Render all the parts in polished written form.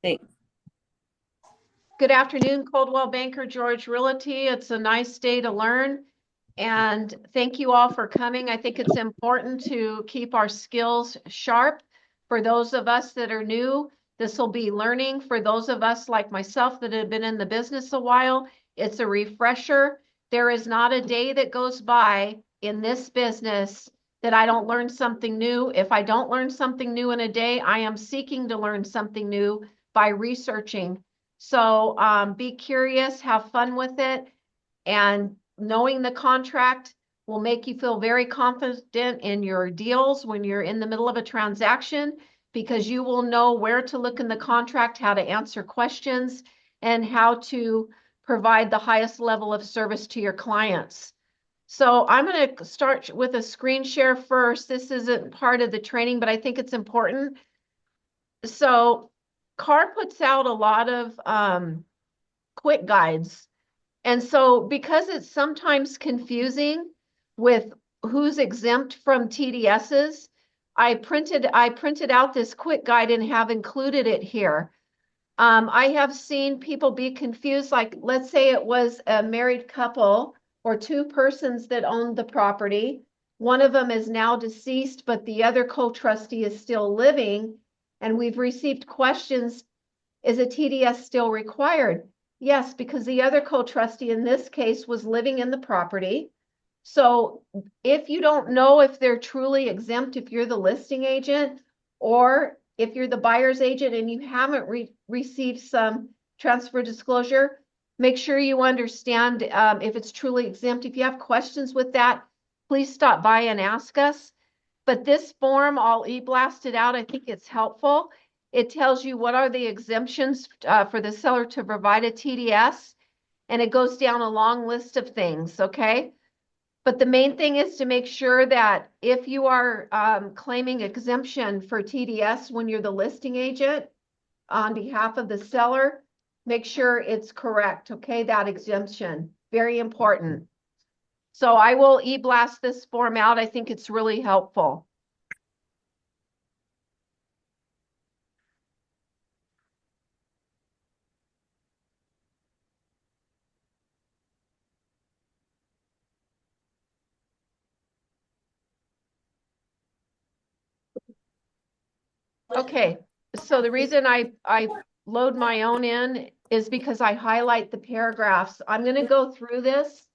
Thanks. Good afternoon, Coldwell Banker George Realty. It's a nice day to learn. And thank you all for coming. I think it's important to keep our skills sharp. For those of us that are new, this will be learning. For those of us like myself that have been in the business a while, it's a refresher. There is not a day that goes by in this business that I don't learn something new. If I don't learn something new in a day, I am seeking to learn something new by researching. So be curious, have fun with it, and knowing the contract will make you feel very confident in your deals when you're in the middle of a transaction, because you will know where to look in the contract, how to answer questions, and how to provide the highest level of service to your clients. So I'm going to start with a screen share first. This isn't part of the training, but I think it's important. So CAR puts out a lot of quick guides. And so because it's sometimes confusing with who's exempt from TDSs, I printed out this quick guide and have included it here. I have seen people be confused, like let's say it was a married couple or two persons that owned the property. One of them is now deceased, but the other co-trustee is still living. And we've received questions, is a TDS still required? Yes, because the other co-trustee in this case was living in the property. So if you don't know if they're truly exempt, if you're the listing agent, or if you're the buyer's agent and you haven't received some transfer disclosure, make sure you understand if it's truly exempt. If you have questions with that, please stop by and ask us. But this form, I'll e-blast it out. I think it's helpful. It tells you what are the exemptions for the seller to provide a TDS, and it goes down a long list of things, okay? But the main thing is to make sure that if you are claiming exemption for TDS when you're the listing agent on behalf of the seller, make sure it's correct, okay? That exemption, very important. So I will e-blast this form out. I think it's really helpful. Okay, so the reason I load my own in is because I highlight the paragraphs. I'm going to go through this.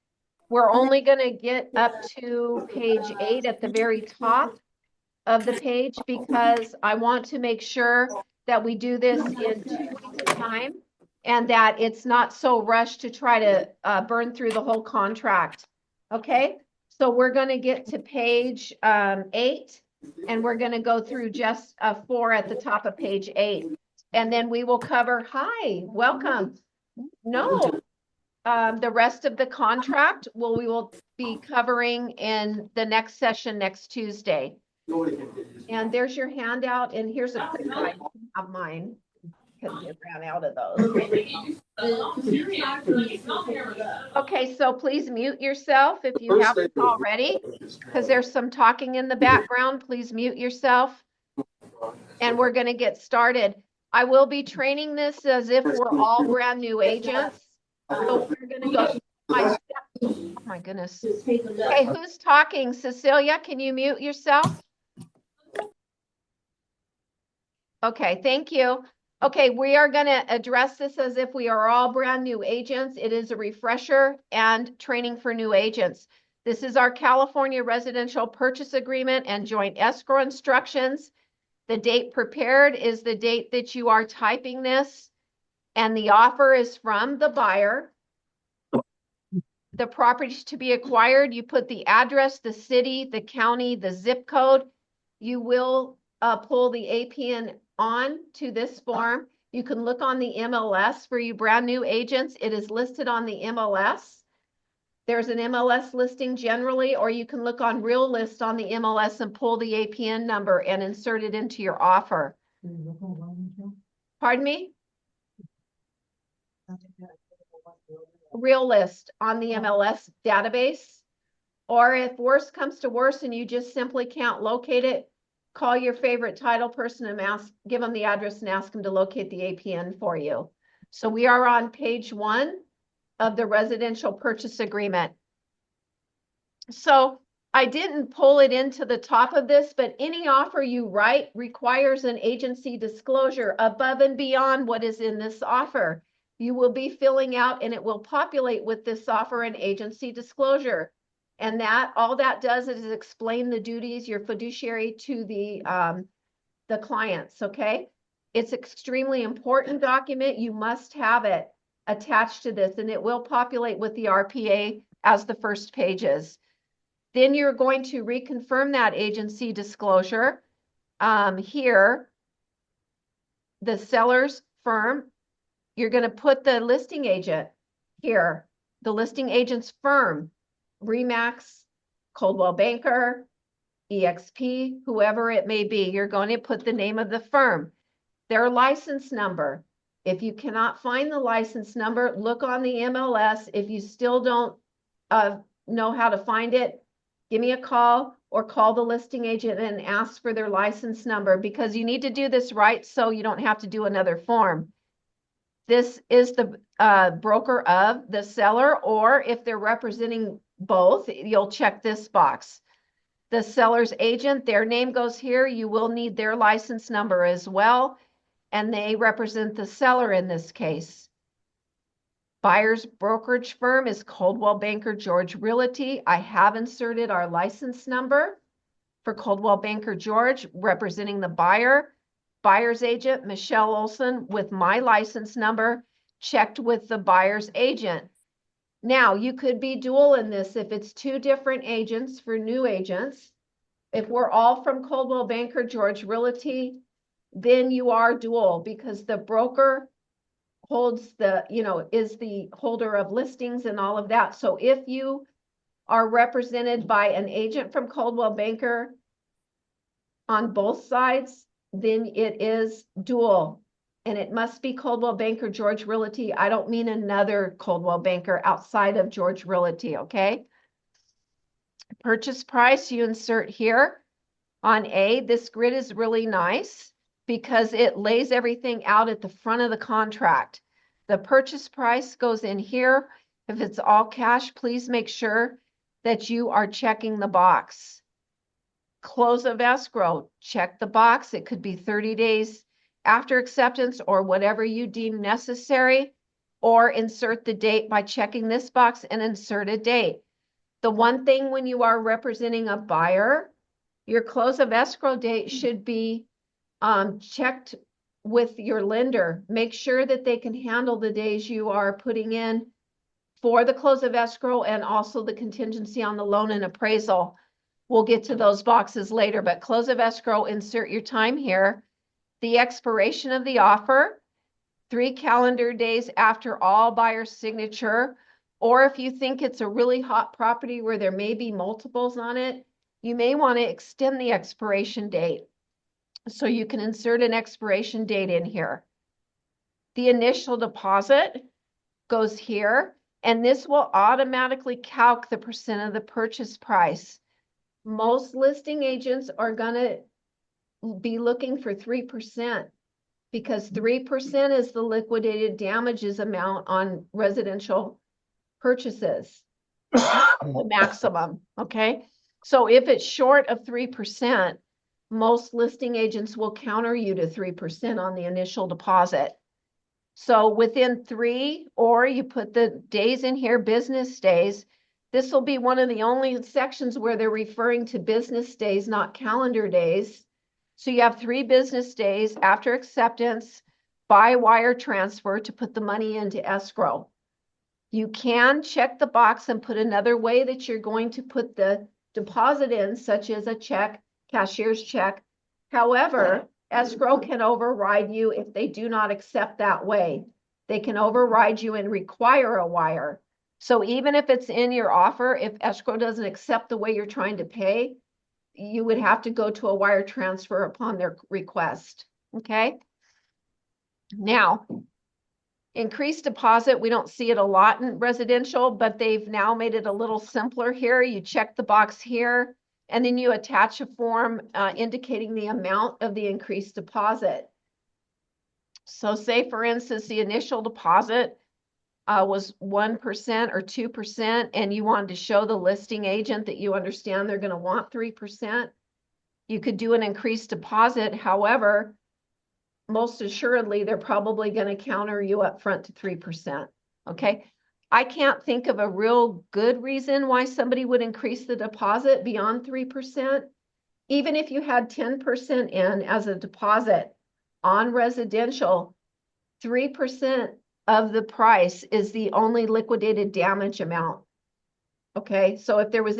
We're only going to get up to page 8 at the very top of the page, because I want to make sure that we do this in 2 weeks' time and that it's not so rushed to try to burn through the whole contract. Okay, so we're going to get to page 8, and we're going to go through just 4 at the top of page 8. And then we will cover, hi, welcome. No, the rest of the contract we will be covering in the next session next Tuesday. And there's your handout, and here's a quick guide of mine because we ran out of those. Okay, so please mute yourself if you haven't already, because there's some talking in the background. Please mute yourself. And we're going to get started. I will be training this as if we're all brand new agents. So we're going to go my oh my goodness. Okay, who's talking? Cecilia, can you mute yourself? Okay, thank you. Okay, we are going to address this as if we are all brand new agents. It is a refresher and training for new agents. This is our California Residential Purchase Agreement and Joint Escrow Instructions. The date prepared is the date that you are typing this, and the offer is from the buyer. The properties to be acquired, you put the address, the city, the county, the zip code. You will pull the APN on to this form. You can look on the MLS for you brand new agents. It is listed on the MLS. There's an MLS listing generally, or you can look on Real List on the MLS and pull the APN number and insert it into your offer. Pardon me? Real List on the MLS database. Or if worse comes to worse and you just simply can't locate it, call your favorite title person and give them the address and ask them to locate the APN for you. So we are on page 1 of the residential purchase agreement. So I didn't pull it into the top of this, but any offer you write requires an agency disclosure above and beyond what is in this offer. You will be filling out and it will populate with this offer and agency disclosure. And all that does is explain the duties, your fiduciary to the clients, okay? It's extremely important document. You must have it attached to this and it will populate with the RPA as the first pages. Then you're going to reconfirm that agency disclosure. Here, the seller's firm, you're going to put the listing agent here, the listing agent's firm, Remax, Coldwell Banker, EXP, whoever it may be. You're going to put the name of the firm, their license number. If you cannot find the license number, look on the MLS. If you still don't know how to find it, give me a call or call the listing agent and ask for their license number, because you need to do this right so you don't have to do another form. This is the broker of the seller, or if they're representing both, you'll check this box. The seller's agent, their name goes here. You will need their license number as well, and they represent the seller in this case. Buyer's brokerage firm is Coldwell Banker George Realty. I have inserted our license number for Coldwell Banker George, representing the buyer. Buyer's agent, Michelle Olson, with my license number, checked with the buyer's agent. Now, you could be dual in this if it's 2 different agents for new agents. If we're all from Coldwell Banker George Realty, then you are dual, because the broker holds the, is the holder of listings and all of that. So if you are represented by an agent from Coldwell Banker on both sides, then it is dual, and it must be Coldwell Banker George Realty. I don't mean another Coldwell Banker outside of George Realty, okay? Purchase price you insert here on A. This grid is really nice because it lays everything out at the front of the contract. The purchase price goes in here. If it's all cash, please make sure that you are checking the box. Close of escrow, check the box. It could be 30 days after acceptance or whatever you deem necessary, or insert the date by checking this box and insert a date. The one thing when you are representing a buyer, your close of escrow date should be checked with your lender. Make sure that they can handle the days you are putting in for the close of escrow and also the contingency on the loan and appraisal. We'll get to those boxes later, but close of escrow, insert your time here. The expiration of the offer, 3 calendar days after all buyer signature, or if you think it's a really hot property where there may be multiples on it, you may want to extend the expiration date. So you can insert an expiration date in here. The initial deposit goes here, and this will automatically calc the percent of the purchase price. Most listing agents are going to be looking for 3%, because 3% is the liquidated damages amount on residential purchases, the maximum, okay? So if it's short of 3%, most listing agents will counter you to 3% on the initial deposit. So within 3, or you put the days in here, business days. This will be one of the only sections where they're referring to business days, not calendar days. So you have 3 business days after acceptance by wire transfer to put the money into escrow. You can check the box and put another way that you're going to put the deposit in, such as a check, cashier's check. However, escrow can override you if they do not accept that way. They can override you and require a wire. So even if it's in your offer, if escrow doesn't accept the way you're trying to pay, you would have to go to a wire transfer upon their request, okay? Now, increased deposit, we don't see it a lot in residential, but they've now made it a little simpler here. You check the box here, And then you attach a form indicating the amount of the increased deposit. So say, for instance, the initial deposit was 1% or 2%, and you wanted to show the listing agent that you understand they're going to want 3%. You could do an increased deposit. However, most assuredly, they're probably going to counter you up front to 3%. Okay. I can't think of a real good reason why somebody would increase the deposit beyond 3%. Even if you had 10% in as a deposit on residential, 3% of the price is the only liquidated damage amount. Okay. So if there was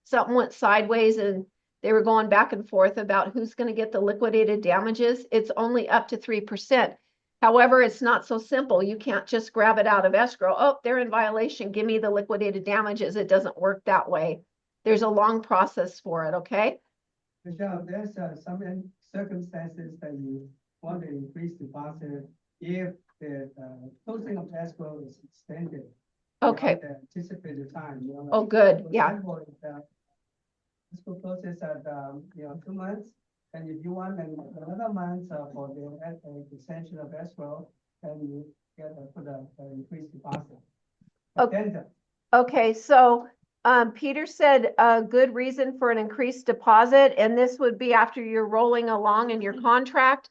something went sideways and they were going back and forth about who's going to get the liquidated damages, it's only up to 3%. However, it's not so simple. You can't just grab it out of escrow. Oh, they're in violation. Give me the liquidated damages. It doesn't work that way. There's a long process for it, okay? Michelle, there's some circumstances that you want to increase deposit if the closing of escrow is extended. Okay. The anticipated time. You know, oh, good. for Yeah. example, escrow closes at 2 months, and if you want another month for the extension of escrow, then you get put an increased deposit. Okay, so Peter said a good reason for an increased deposit, and this would be after you're rolling along in your contract.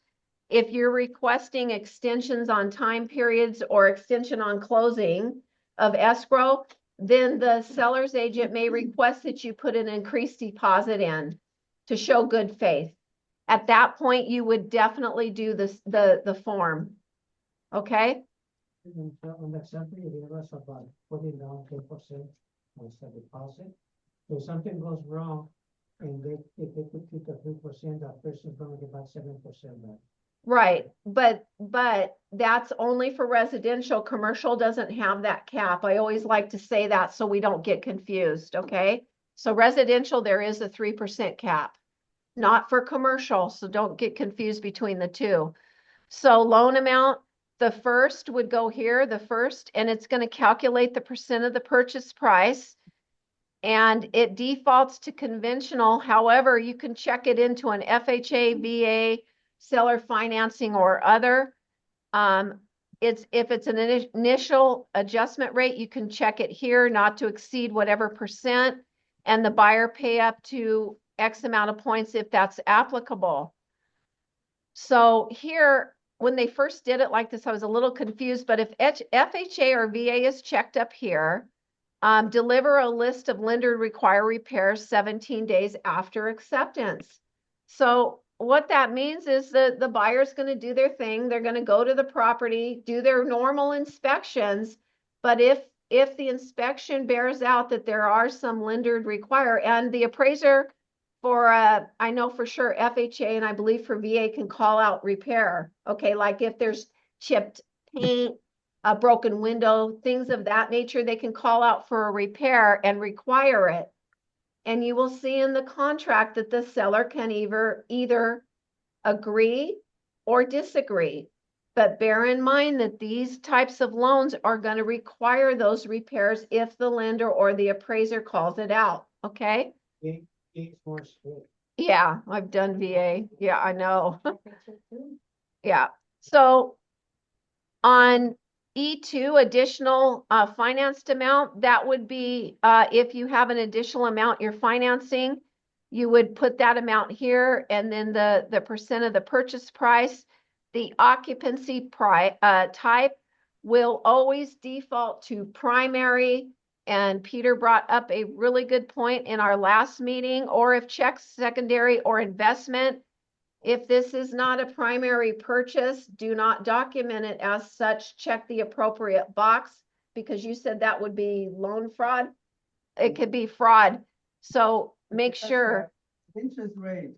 If you're requesting extensions on time periods or extension on closing of escrow, then the seller's agent may request that you put an increased deposit in to show good faith. At that point, you would definitely do the form. Okay? On the example you gave us about putting down 10% as a deposit, if something goes wrong and if they could keep the 3%, that person's going to get about 7% back. Right, but that's only for residential. Commercial doesn't have that cap. I always like to say that so we don't get confused, okay? So residential, there is a 3% cap, not for commercial, so don't get confused between the two. So loan amount, the first would go here, and it's going to calculate the percent of the purchase price, and it defaults to conventional. However, you can check it into an FHA, VA, seller financing, or other. If it's an initial adjustment rate, you can check it here, not to exceed whatever percent, and the buyer pay up to X amount of points if that's applicable. So here, when they first did it like this, I was a little confused, but if FHA or VA is checked up here, deliver a list of lender require repairs 17 days after acceptance. So what that means is that the buyer's going to do their thing. They're going to go to the property, do their normal inspections. But if the inspection bears out that there are some lender require, and the appraiser for, I know for sure FHA and I believe for VA can call out repair. Okay, like if there's chipped paint, a broken window, things of that nature, they can call out for a repair and require it. And you will see in the contract that the seller can either agree or disagree. But bear in mind that these types of loans are going to require those repairs if the lender or the appraiser calls it out. Okay? Yeah, I've done VA. Yeah, I know. Yeah. So on E2, additional financed amount, that would be if you have an additional amount you're financing, you would put that amount here, and then the percent of the purchase price. The occupancy type will always default to primary, and Peter brought up a really good point in our last meeting, or if checks secondary or investment. If this is not a primary purchase, do not document it as such. Check the appropriate box, because you said that would be loan fraud. It could be fraud. So make sure. Interest rate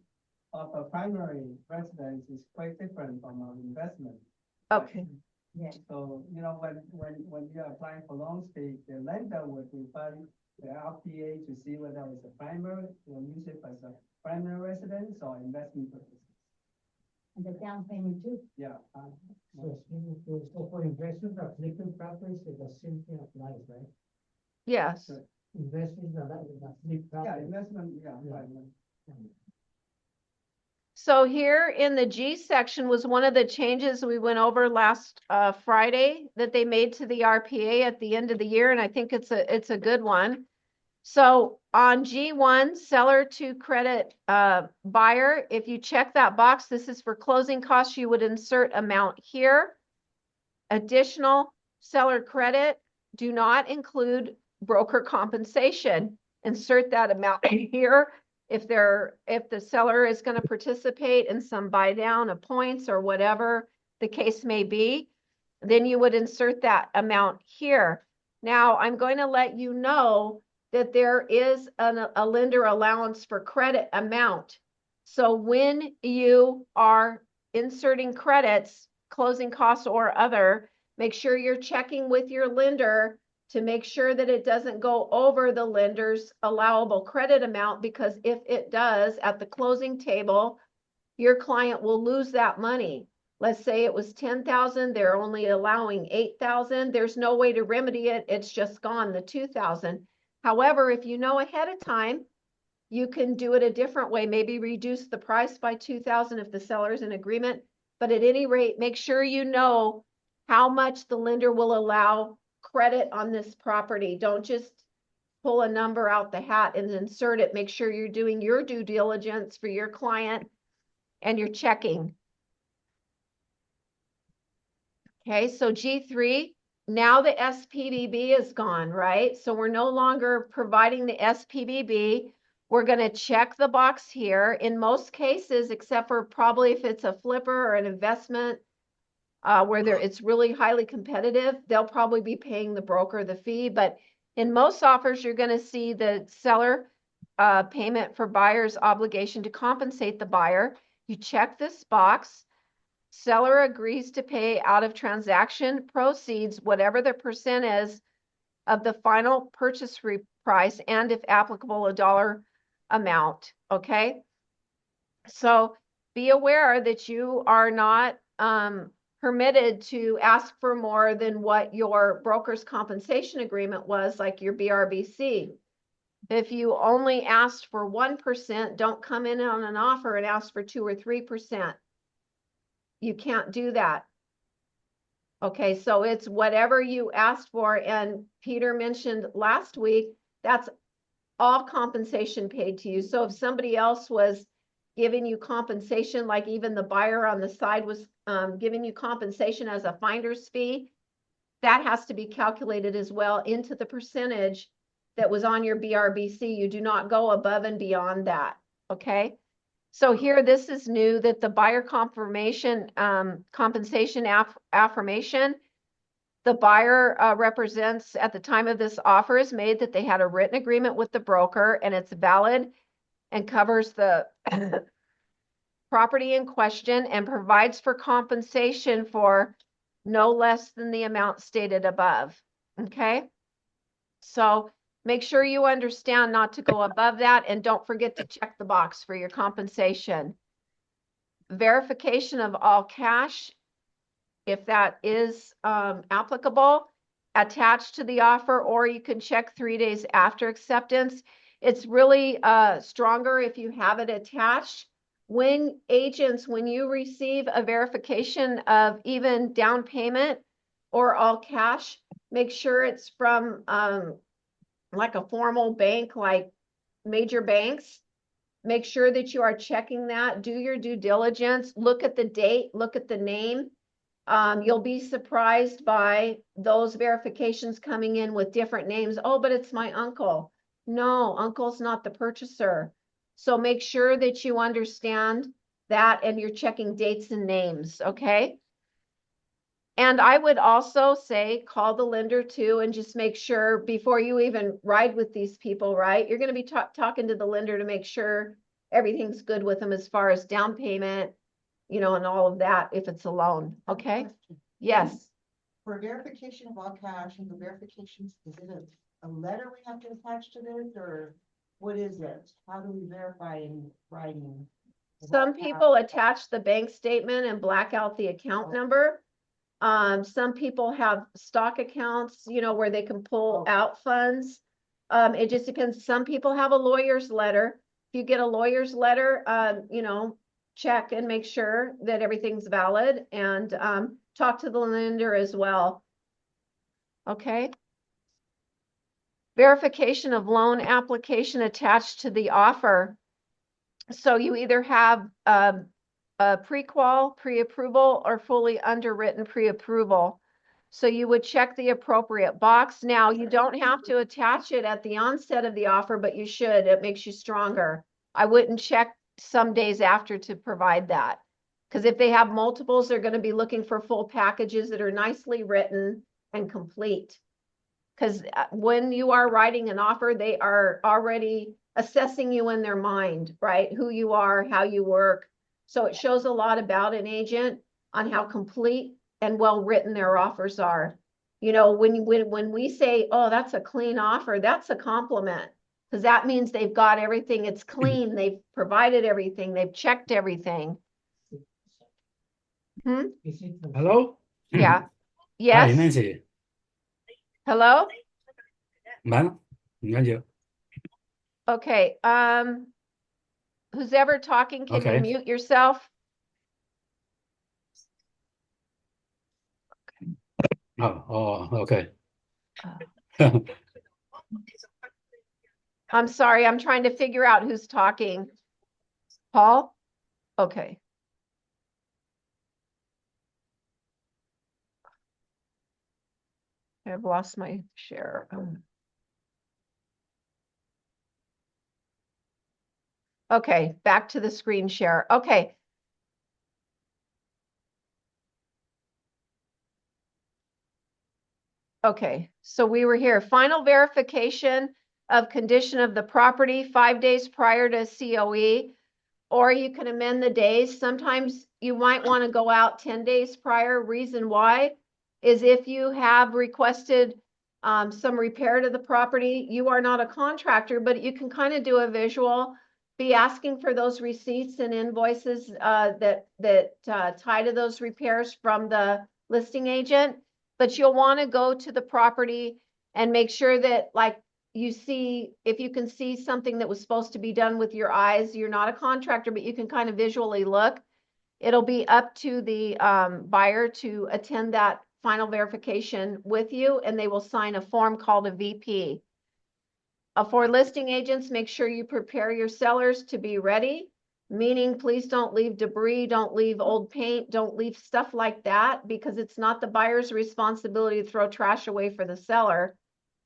of a primary residence is quite different from an investment. Okay. Yeah. So, you know, when you're applying for loans, the lender would refer the RPA to see whether it's a primary, use it as a primary residence or investment purposes. And the down payment too. Yeah. So for investors that liquid properties, the same thing applies, right? Yes. investing the flip Yeah, property. investment, yeah, Yeah. right. So here in the G section was one of the changes we went over last Friday that they made to the RPA at the end of the year, and I think it's a good one. So on G1, seller to credit buyer, if you check that box, this is for closing costs, you would insert amount here. Additional seller credit, do not include broker compensation. Insert that amount here. If the seller is going to participate in some buy down of points or whatever the case may be, then you would insert that amount here. Now, I'm going to let you know that there is a lender allowance for credit amount. So when you are inserting credits, closing costs or other, make sure you're checking with your lender to make sure that it doesn't go over the lender's allowable credit amount, because if it does at the closing table, your client will lose that money. Let's say it was 10,000, they're only allowing 8,000. There's no way to remedy it. It's just gone, the 2,000. However, if you know ahead of time, you can do it a different way, maybe reduce the price by 2,000 if the seller's in agreement. But at any rate, make sure you know how much the lender will allow credit on this property. Don't just pull a number out the hat and insert it. Make sure you're doing your due diligence for your client and you're checking. Okay, so G3, now the SPBB is gone, right? So we're no longer providing the SPBB. We're going to check the box here. In most cases, except for probably if it's a flipper or an investment where it's really highly competitive, they'll probably be paying the broker the fee. But in most offers, you're going to see the seller payment for buyer's obligation to compensate the buyer. You check this box. Seller agrees to pay out of transaction proceeds, whatever the percent is of the final purchase price, and if applicable, a dollar amount. Okay. So be aware that you are not permitted to ask for more than what your broker's compensation agreement was, like your BRBC. If you only asked for 1%, don't come in on an offer and ask for 2 or 3%. You can't do that. Okay, so it's whatever you asked for. And Peter mentioned last week, that's all compensation paid to you. So if somebody else was giving you compensation, like even the buyer on the side was giving you compensation as a finder's fee, that has to be calculated as well into the percentage that was on your BRBC. You do not go above and beyond that. Okay. So here, this is new, that the buyer confirmation compensation affirmation, the buyer represents at the time of this offer is made that they had a written agreement with the broker and it's valid and covers the property in question and provides for compensation for no less than the amount stated above. Okay. So make sure you understand not to go above that, and don't forget to check the box for your compensation. Verification of all cash, if that is applicable, attached to the offer, or you can check 3 days after acceptance. It's really stronger if you have it attached. When you receive a verification of even down payment or all cash, make sure it's from like a formal bank, like major banks. Make sure that you are checking that. Do your due diligence. Look at the date. Look at the name. You'll be surprised by those verifications coming in with different names. Oh, but it's my uncle. No, uncle's not the purchaser. So make sure that you understand that and you're checking dates and names, okay? And I would also say call the lender too and just make sure before you even ride with these people, right? You're going to be talking to the lender to make sure everything's good with them as far as down payment, and all of that if it's a loan, okay? Yes. For verification of all cash and the verifications, is it a letter we have to attach to this, or what is it? How do we verify in writing? Some people attach the bank statement and black out the account number. Some people have stock accounts, where they can pull out funds. It just depends. Some people have a lawyer's letter. If you get a lawyer's letter, you know, check and make sure that everything's valid and talk to the lender as well. Okay. Verification of loan application attached to the offer. So you either have a pre-qual, pre-approval, or fully underwritten pre-approval. So you would check the appropriate box. Now, you don't have to attach it at the onset of the offer, but you should. It makes you stronger. I wouldn't check some days after to provide that. Because if they have multiples, they're going to be looking for full packages that are nicely written and complete. Because when you are writing an offer, they are already assessing you in their mind, right? Who you are, how you work. So it shows a lot about an agent on how complete and well written their offers are. You know, when we say, oh, that's a clean offer, that's a compliment, because that means they've got everything. It's clean. They've provided everything. They've checked everything. Is it from- Hello? Yeah. Hi, Yes. Nancy. Hello. Vâng, nghe chưa? Okay. Who's ever talking, can you Okay. mute yourself? Oh, okay. I'm sorry, I'm trying to figure out who's talking. Paul? Okay. I've lost my share. Okay, back to the screen share. Okay. Okay, so we were here. Final verification of condition of the property 5 days prior to COE, or you can amend the days. Sometimes you might want to go out 10 days prior. Reason why is if you have requested some repair to the property, you are not a contractor, but you can kind of do a visual, be asking for those receipts and invoices that tie to those repairs from the listing agent. But you'll want to go to the property and make sure that, like, you see, if you can see something that was supposed to be done with your eyes, you're not a contractor, but you can kind of visually look. It'll be up to the buyer to attend that final verification with you, and they will sign a form called a VP. For listing agents, make sure you prepare your sellers to be ready, meaning please don't leave debris, don't leave old paint, don't leave stuff like that, because it's not the buyer's responsibility to throw trash away for the seller.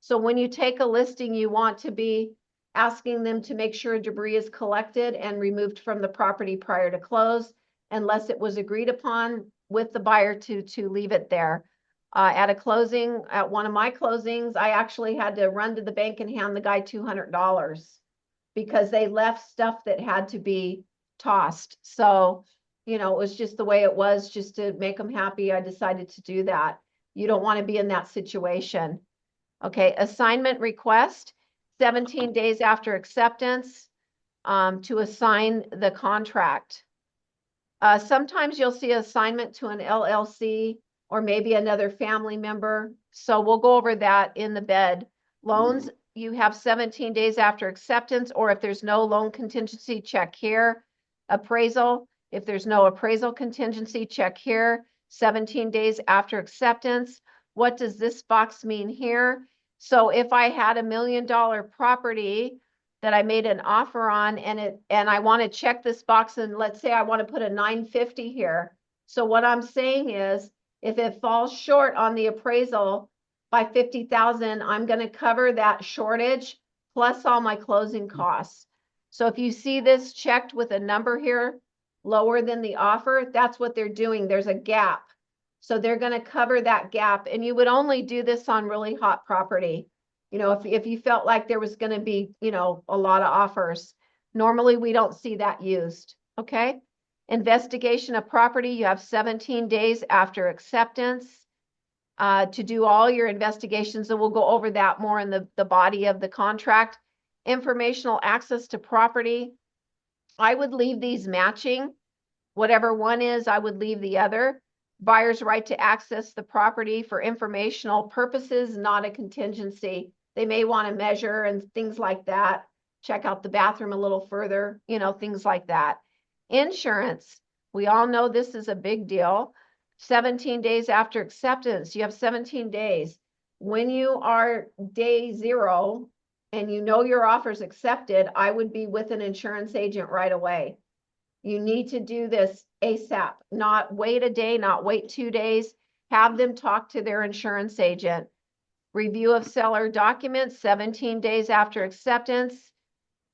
So when you take a listing, you want to be asking them to make sure debris is collected and removed from the property prior to close, unless it was agreed upon with the buyer to leave it there. At a closing, at one of my closings, I actually had to run to the bank and hand the guy $200 because they left stuff that had to be tossed. So, you know, it was just the way it was, just to make them happy. I decided to do that. You don't want to be in that situation. Okay, assignment request, 17 days after acceptance to assign the contract. Sometimes you'll see assignment to an LLC or maybe another family member. So we'll go over that in the bed. Loans, you have 17 days after acceptance, or if there's no loan contingency, check here. Appraisal, if there's no appraisal contingency, check here. 17 days after acceptance. What does this box mean here? So if I had $1 million property that I made an offer on and I want to check this box, and let's say I want to put a 950 here. So what I'm saying is, if it falls short on the appraisal by 50,000, I'm going to cover that shortage plus all my closing costs. So if you see this checked with a number here lower than the offer, that's what they're doing. There's a gap. So they're going to cover that gap. And you would only do this on really hot property. You know, if you felt like there was going to be, you know, a lot of offers. Normally we don't see that used. Okay. Investigation of property, you have 17 days after acceptance to do all your investigations, and we'll go over that more in the body of the contract. Informational access to property, I would leave these matching. Whatever one is, I would leave the other. Buyer's right to access the property for informational purposes, not a contingency. They may want to measure and things like that. Check out the bathroom a little further, you know, things like that. Insurance, we all know this is a big deal. 17 days after acceptance, you have 17 days. When you are day 0 and you know your offer's accepted, I would be with an insurance agent right away. You need to do this ASAP, not wait a day, not wait 2 days. Have them talk to their insurance agent. Review of seller documents 17 days after acceptance.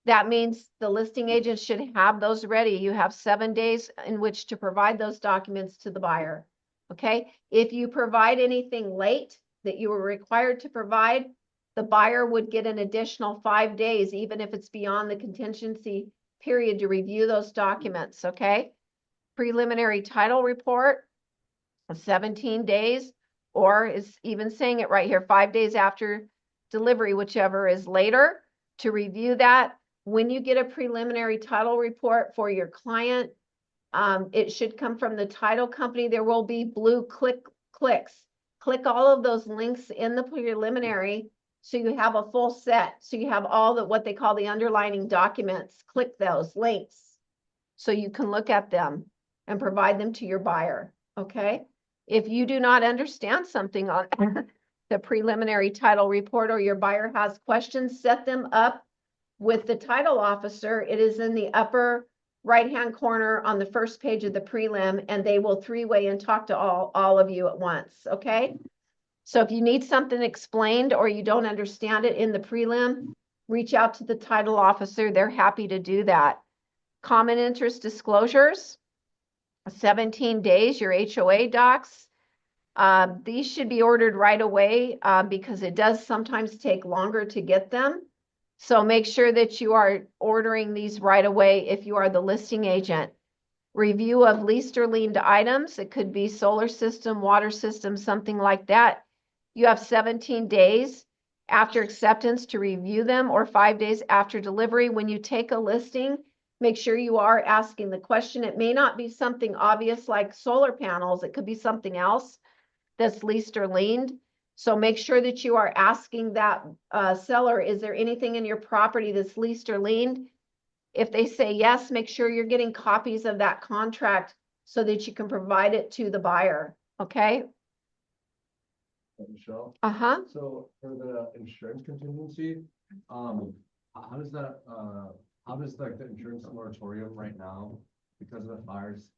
That means the listing agent should have those ready. You have 7 days in which to provide those documents to the buyer. Okay. If you provide anything late that you were required to provide, the buyer would get an additional 5 days, even if it's beyond the contingency period, to review those documents. Okay. Preliminary title report, 17 days, or is even saying it right here, 5 days after delivery, whichever is later, to review that. When you get a preliminary title report for your client, it should come from the title company. There will be blue clicks. Click all of those links in the preliminary so you have a full set. So you have all the what they call the underlining documents. Click those links so you can look at them and provide them to your buyer. Okay. If you do not understand something on the preliminary title report, or your buyer has questions, set them up with the title officer. It is in the upper right-hand corner on the first page of the prelim, and they will 3-way and talk to all of you at once. Okay. So if you need something explained or you don't understand it in the prelim, reach out to the title officer. They're happy to do that. Common interest disclosures, 17 days, your HOA docs. These should be ordered right away because it does sometimes take longer to get them. So make sure that you are ordering these right away if you are the listing agent. Review of leased or liened items. It could be solar system, water system, something like that. You have 17 days after acceptance to review them, or 5 days after delivery. When you take a listing, make sure you are asking the question. It may not be something obvious like solar panels. It could be something else that's leased or liened. So make sure that you are asking that seller, is there anything in your property that's leased or liened? If they say yes, make sure you're getting copies of that contract so that you can provide it to the buyer. Okay. Michelle, Uh-huh. so for the insurance contingency, how does that, how does like the insurance moratorium right now, because of the fires,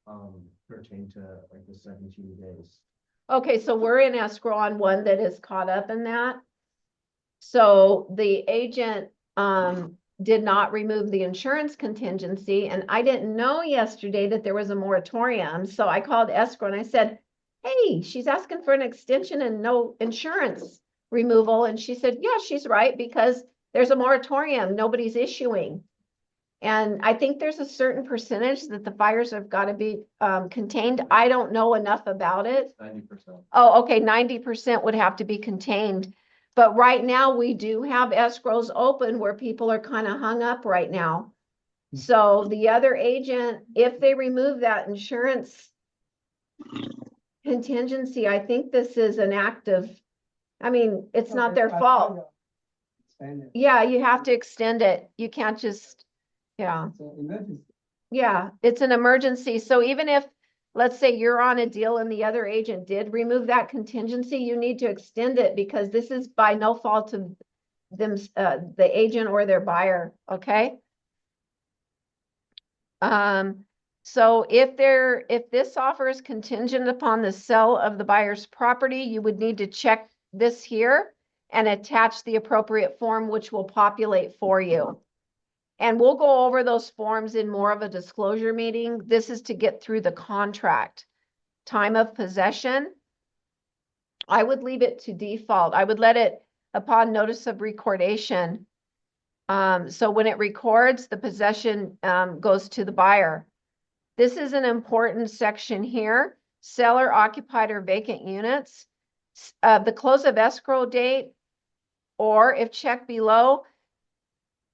pertain to like the 17 days? Okay, so we're in escrow on one that is caught up in that. So the agent did not remove the insurance contingency, and I didn't know yesterday that there was a moratorium. So I called escrow and I said, hey, she's asking for an extension and no insurance removal. And she said, yeah, she's right, because there's a moratorium, nobody's issuing. And I think there's a certain percentage that the fires have got to be contained. I don't know enough about it. 90%. Oh, okay, 90% would have to be contained. But right now we do have escrows open where people are kind of hung up right now. So the other agent, if they remove that insurance contingency, I think this is an act of, I mean, it's not their fault. Expand it. Yeah, you have to extend it. You can't just, yeah. It's an emergency. Yeah, it's an emergency. So even if, let's say you're on a deal and the other agent did remove that contingency, you need to extend it because this is by no fault of them, the agent or their buyer. Okay. So if this offer is contingent upon the sale of the buyer's property, you would need to check this here and attach the appropriate form, which will populate for you. And we'll go over those forms in more of a disclosure meeting. This is to get through the contract. Time of possession, I would leave it to default. I would let it upon notice of recordation. So when it records, the possession goes to the buyer. This is an important section here. Seller occupied or vacant units. The close of escrow date, or if checked below,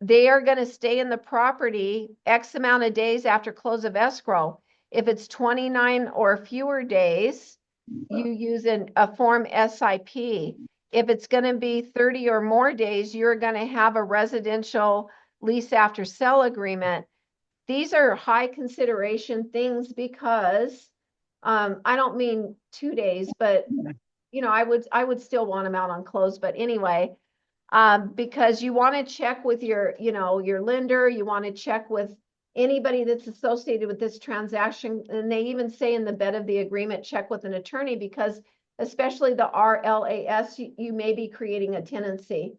they are going to stay in the property X amount of days after close of escrow. If it's 29 or fewer days, you use a form SIP. if it's going to be 30 or more days, you're going to have a residential lease after sell agreement. These are high consideration things because I don't mean 2 days, but you know, I would still want them out on close. But anyway, because you want to check with your, you know, your lender, you want to check with anybody that's associated with this transaction. And they even say in the bed of the agreement, check with an attorney, because especially the RLAS, you may be creating a tenancy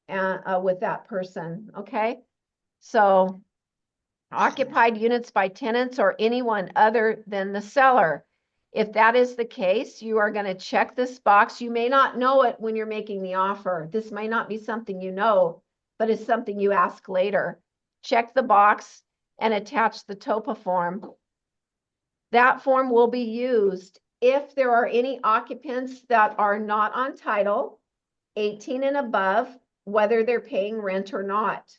with that person. Okay. So occupied units by tenants or anyone other than the seller. If that is the case, you are going to check this box. You may not know it when you're making the offer. This may not be something you know, but it's something you ask later. Check the box and attach the TOPA form. That form will be used if there are any occupants that are not on title, 18 and above, whether they're paying rent or not.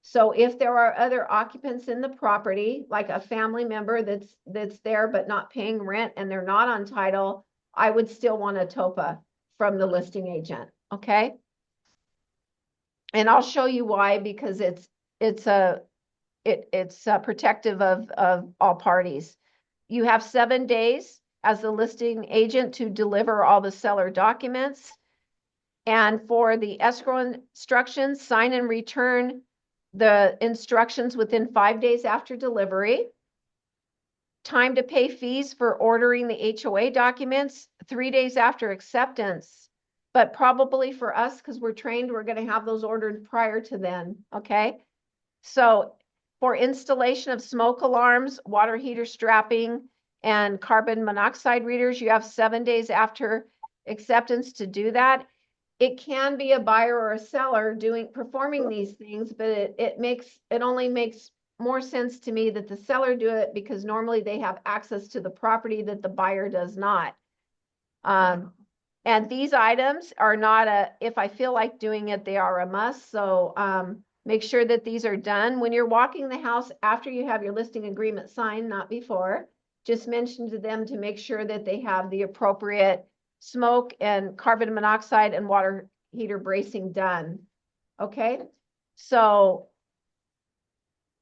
So if there are other occupants in the property, like a family member that's there but not paying rent and they're not on title, I would still want a TOPA from the listing agent, okay? And I'll show you why, because it's protective of all parties. You have 7 days as the listing agent to deliver all the seller documents. And for the escrow instructions, sign and return the instructions within 5 days after delivery. Time to pay fees for ordering the HOA documents 3 days after acceptance. But probably for us, because we're trained, we're going to have those ordered prior to then. Okay. So for installation of smoke alarms, water heater strapping, and carbon monoxide readers, you have 7 days after acceptance to do that. It can be a buyer or a seller performing these things, but it only makes more sense to me that the seller do it, because normally they have access to the property that the buyer does not. And these items are not if I feel like doing it, they are a must. So make sure that these are done. When you're walking the house after you have your listing agreement signed, not before, just mention to them to make sure that they have the appropriate smoke and carbon monoxide and water heater bracing done. Okay. So,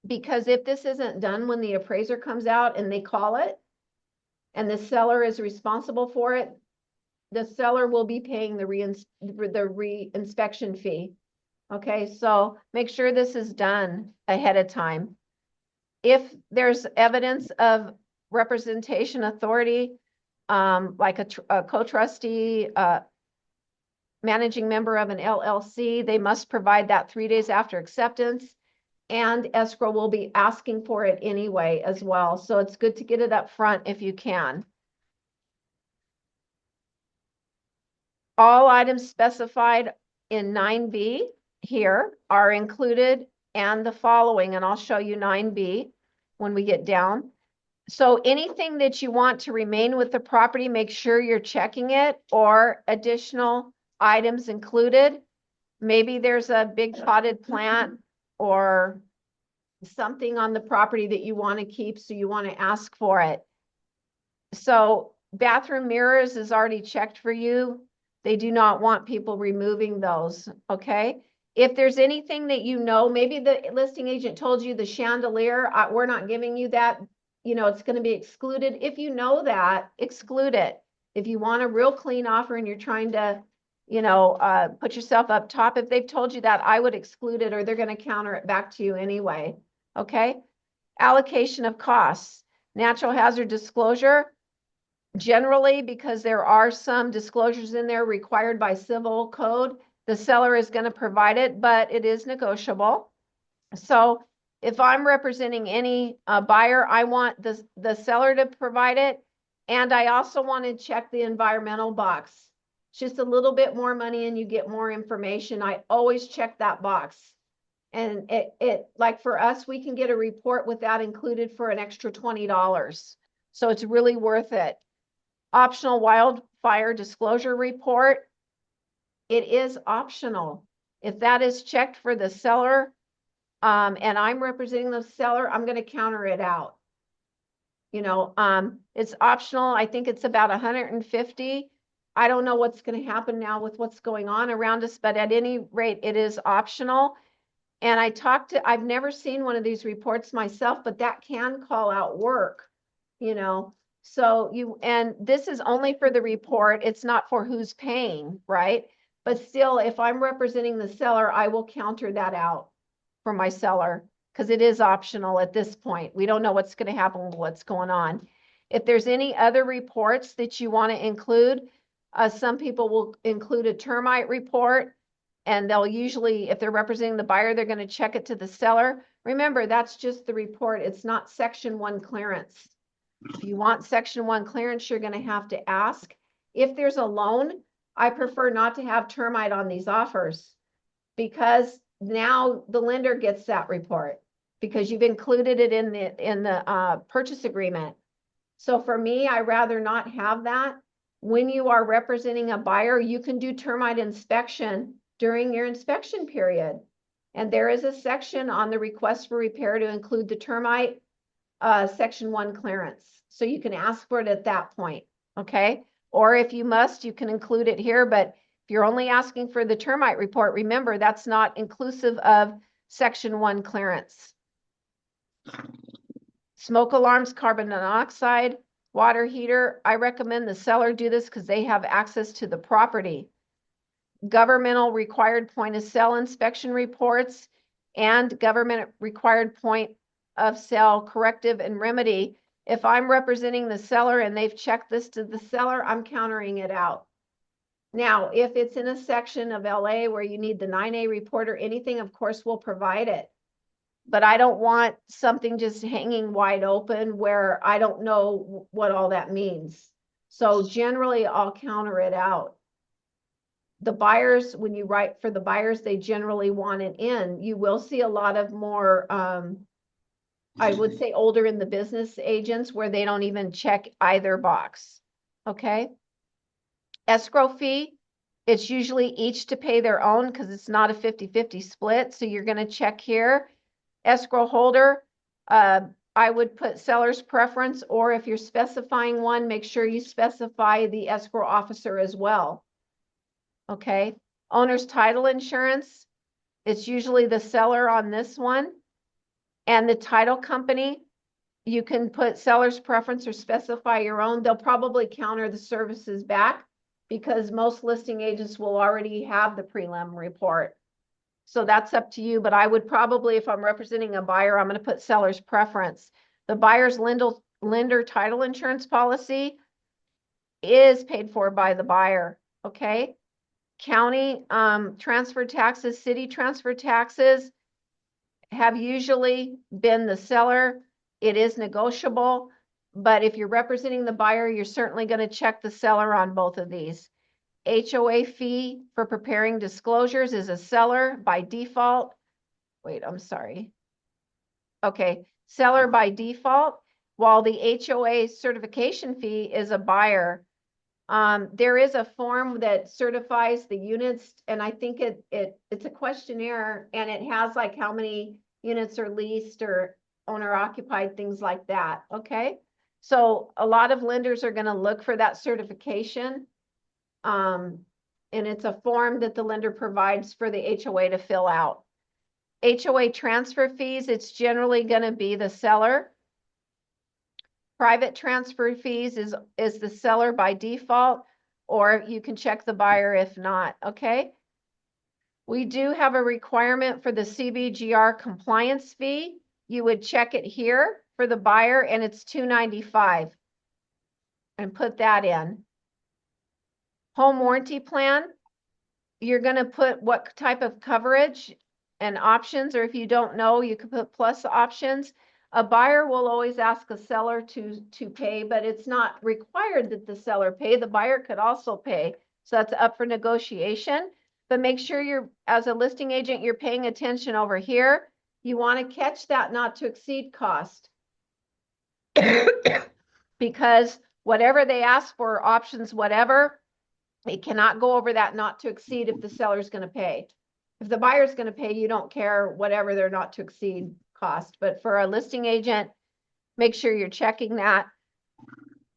because if this isn't done when the appraiser comes out and they call it and the seller is responsible for it, the seller will be paying the re-inspection fee. Okay. So make sure this is done ahead of time. If there's evidence of representation authority, like a co-trustee, managing member of an LLC, they must provide that 3 days after acceptance, and escrow will be asking for it anyway as well. So it's good to get it up front if you can. All items specified in 9B here are included, and the following, and I'll show you 9B when we get down. So anything that you want to remain with the property, make sure you're checking it, or additional items included. Maybe there's a big potted plant or something on the property that you want to keep, so you want to ask for it. So bathroom mirrors is already checked for you. They do not want people removing those, okay? If there's anything that you know, maybe the listing agent told you the chandelier, we're not giving you that. You know, it's going to be excluded. If you know that, exclude it. If you want a real clean offer and you're trying to, you know, put yourself up top, if they've told you that, I would exclude it, or they're going to counter it back to you anyway. Okay. Allocation of costs, natural hazard disclosure. Generally, because there are some disclosures in there required by civil code, the seller is going to provide it, but it is negotiable. So if I'm representing any buyer, I want the seller to provide it. And I also want to check the environmental box. It's just a little bit more money and you get more information. I always check that box. And it like for us, we can get a report with that included for an extra $20. So it's really worth it. Optional wildfire disclosure report. It is optional. If that is checked for the seller, and I'm representing the seller, I'm going to counter it out. You know, it's optional. I think it's about $150. I don't know what's going to happen now with what's going on around us, but at any rate, it is optional. And I've never seen one of these reports myself, but that can call out work, you know. So and this is only for the report. It's not for who's paying, right? But still, if I'm representing the seller, I will counter that out for my seller because it is optional at this point. We don't know what's going to happen with what's going on. If there's any other reports that you want to include, some people will include a termite report, and they'll usually, if they're representing the buyer, they're going to check it to the seller. Remember, that's just the report. It's not Section 1 clearance. If you want Section 1 clearance, you're going to have to ask. If there's a loan, I prefer not to have termite on these offers because now the lender gets that report because you've included it in the purchase agreement. So for me, I rather not have that. When you are representing a buyer, you can do termite inspection during your inspection period. And there is a section on the request for repair to include the termite Section 1 clearance. So you can ask for it at that point, okay? Or if you must, you can include it here. But if you're only asking for the termite report, remember that's not inclusive of Section 1 clearance. Smoke alarms, carbon monoxide, water heater. I recommend the seller do this because they have access to the property. Governmental required point of sale inspection reports and government required point of sale corrective and remedy. If I'm representing the seller and they've checked this to the seller, I'm countering it out. Now, if it's in a section of LA where you need the 9A report or anything, of course, we'll provide it. But I don't want something just hanging wide open where I don't know what all that means. So generally, I'll counter it out. The buyers, when you write for the buyers, they generally want it in. You will see a lot of more, I would say older in the business agents where they don't even check either box, okay? Escrow fee, it's usually each to pay their own because it's not a 50-50 split. So you're gonna check here. Escrow holder, I would put seller's preference, or if you're specifying one, make sure you specify the escrow officer as well. Okay, owner's title insurance, it's usually the seller on this one. And the title company, you can put seller's preference or specify your own. They'll probably counter the services back because most listing agents will already have the prelim report. So that's up to you, but I would probably, if I'm representing a buyer, I'm going to put seller's preference. The buyer's lender title insurance policy is paid for by the buyer, okay? County transfer taxes, city transfer taxes have usually been the seller. It is negotiable, but if you're representing the buyer, you're certainly going to check the seller on both of these. HOA fee for preparing disclosures is a seller by default. Wait, I'm sorry. Okay, seller by default, while the HOA certification fee is a buyer. There is a form that certifies the units, and I think it's a questionnaire, and it has like how many units are leased or owner occupied, things like that, okay? So a lot of lenders are going to look for that certification. And it's a form that the lender provides for the HOA to fill out. HOA transfer fees, it's generally going to be the seller. Private transfer fees is the seller by default, or you can check the buyer if not, okay? We do have a requirement for the CBGR compliance fee. You would check it here for the buyer, and it's $295, and put that in. Home warranty plan, you're going to put what type of coverage and options, or if you don't know, you can put plus options. A buyer will always ask a seller to pay, but it's not required that the seller pay. The buyer could also pay. So that's up for negotiation. But make sure you're, as a listing agent, you're paying attention over here. You want to catch that not to exceed cost. Because whatever they ask for, options, whatever, it cannot go over that not to exceed if the seller's going to pay. If the buyer's going to pay, you don't care whatever their not to exceed cost. But for a listing agent, make sure you're checking that.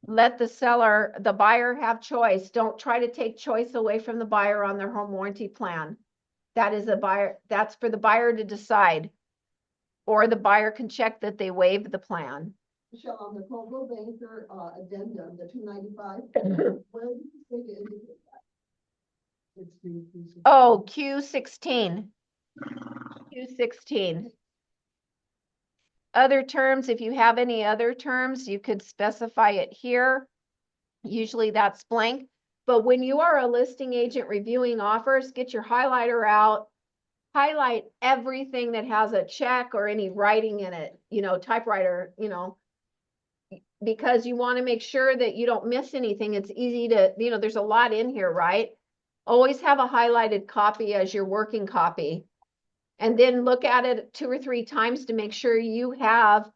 let the buyer have choice. Don't try to take choice away from the buyer on their home warranty plan. That's for the buyer to decide. Or the buyer can check that they waived the plan. Michelle, on the Coldwell Banker, addendum, the 295, where did you say to indicate that? It's the- Oh, Q16. Q16. Other terms, if you have any other terms, you could specify it here. Usually that's blank. But when you are a listing agent reviewing offers, get your highlighter out, highlight everything that has a check or any writing in it, typewriter, because you want to make sure that you don't miss anything. It's easy to, there's a lot in here, right? Always have a highlighted copy as your working copy. And then look at it 2 or 3 times to make sure you have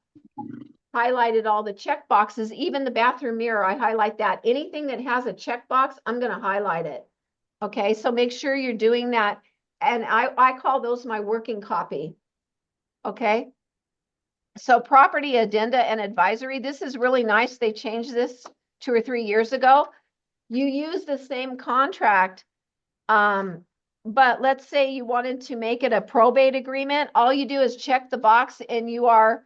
highlighted all the check boxes. Even the bathroom mirror, I highlight that. Anything that has a check box, I'm going to highlight it. Okay, so make sure you're doing that. And I call those my working copy. Okay. So property addenda and advisory, this is really nice. They changed this 2 or 3 years ago. You use the same contract. But let's say you wanted to make it a probate agreement. All you do is check the box and you are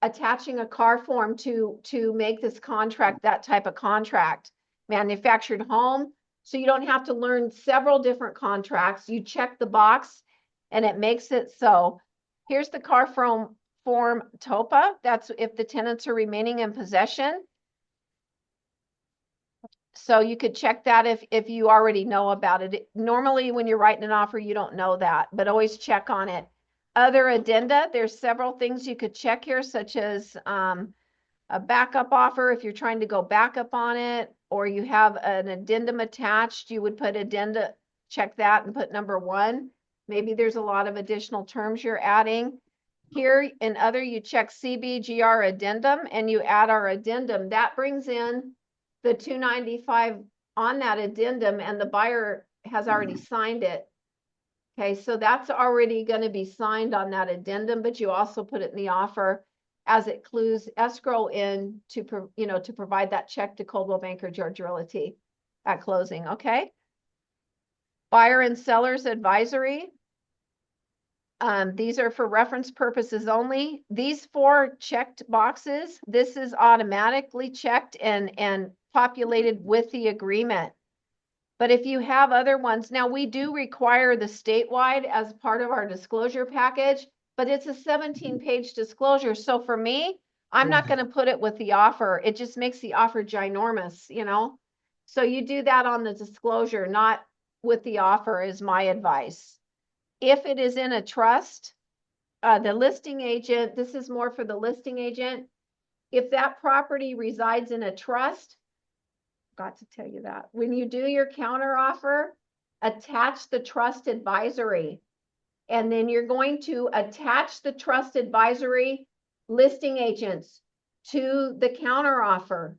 attaching a car form to make this contract that type of contract. Manufactured home. So you don't have to learn several different contracts. You check the box and it makes it so. Here's the car form TOPA. That's if the tenants are remaining in possession. So you could check that if you already know about it. Normally, when you're writing an offer, you don't know that, but always check on it. Other addenda, there's several things you could check here, such as a backup offer if you're trying to go backup on it, or you have an addendum attached, you would put addenda, check that and put number 1. Maybe there's a lot of additional terms you're adding. Here in other, you check CBGR addendum and you add our addendum. That brings in the 295 on that addendum and the buyer has already signed it. Okay, so that's already going to be signed on that addendum, but you also put it in the offer as it clues escrow in to provide that check to Coldwell Banker George Realty at closing. Okay. Buyer and seller's advisory. These are for reference purposes only. These 4 checked boxes, this is automatically checked and populated with the agreement. But if you have other ones, now we do require the statewide as part of our disclosure package, but it's a 17-page disclosure. So for me, I'm not going to put it with the offer. It just makes the offer ginormous, So you do that on the disclosure, not with the offer is my advice. If it is in a trust, the listing agent, this is more for the listing agent. If that property resides in a trust, forgot to tell you that. When you do your counter offer, attach the trust advisory. And then you're going to attach the trust advisory listing agents to the counter offer.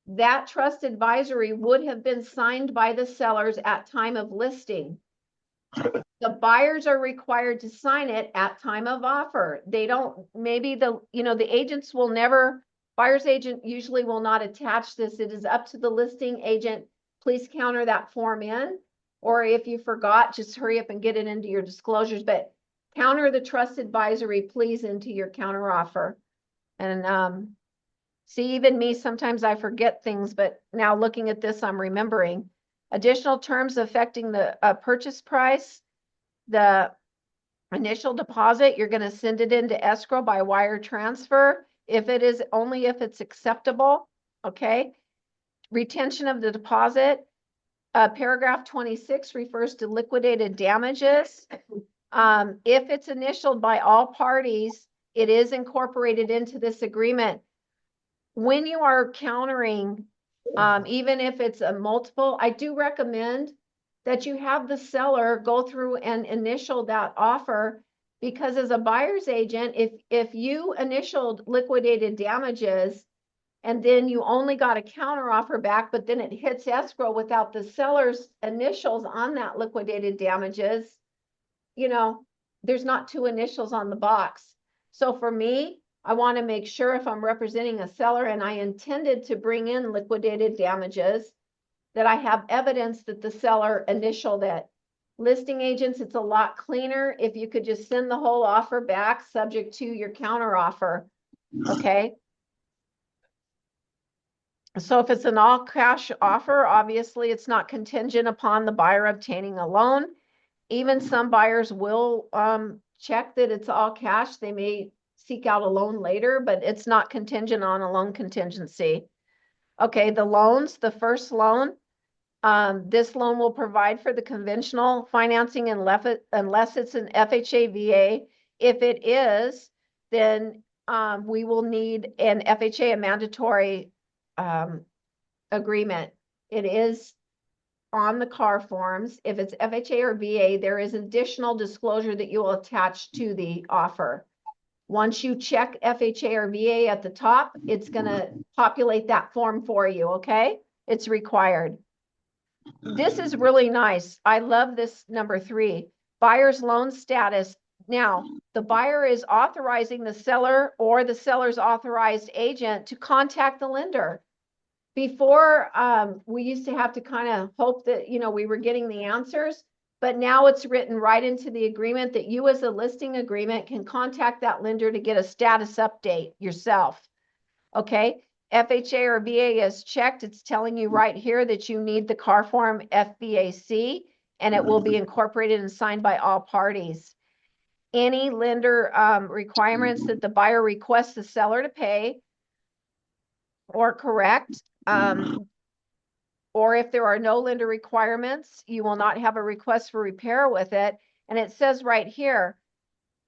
That trust advisory would have been signed by the sellers at time of listing. The buyers are required to sign it at time of offer. They don't, maybe the agents will never, buyer's agent usually will not attach this. It is up to the listing agent. Please counter that form in, or if you forgot, just hurry up and get it into your disclosures, but counter the trust advisory, please, into your counter offer. And see, even me, sometimes I forget things, but now looking at this, I'm remembering. Additional terms affecting the purchase price. The initial deposit, you're going to send it into escrow by wire transfer if it's acceptable. Okay. Retention of the deposit. Paragraph 26 refers to liquidated damages. If it's initialed by all parties, it is incorporated into this agreement. When you are countering, even if it's a multiple, I do recommend that you have the seller go through and initial that offer, because as a buyer's agent, if you initialed liquidated damages and then you only got a counter offer back, but then it hits escrow without the seller's initials on that liquidated damages, there's not 2 initials on the box. So for me, I want to make sure if I'm representing a seller and I intended to bring in liquidated damages, that I have evidence that the seller initialed it. Listing agents, it's a lot cleaner if you could just send the whole offer back subject to your counter offer, okay? So if it's an all cash offer, obviously it's not contingent upon the buyer obtaining a loan. Even some buyers will check that it's all cash. They may seek out a loan later, but it's not contingent on a loan contingency. Okay, the loans, the first loan, this loan will provide for the conventional financing unless it's an FHA VA. If it is, then we will need an FHA, a mandatory agreement. It is on the car forms. If it's FHA or VA, there is additional disclosure that you will attach to the offer. Once you check FHA or VA at the top, it's going to populate that form for you, okay? It's required. This is really nice. I love this number 3, buyer's loan status. Now, the buyer is authorizing the seller or the seller's authorized agent to contact the lender. Before, we used to have to kind of hope that, you know, we were getting the answers, but now it's written right into the agreement that you as a listing agreement can contact that lender to get a status update yourself. Okay, FHA or VA is checked. It's telling you right here that you need the car form FBAC, and it will be incorporated and signed by all parties. Any lender requirements that the buyer requests the seller to pay or correct, or if there are no lender requirements, you will not have a request for repair with it. And it says right here,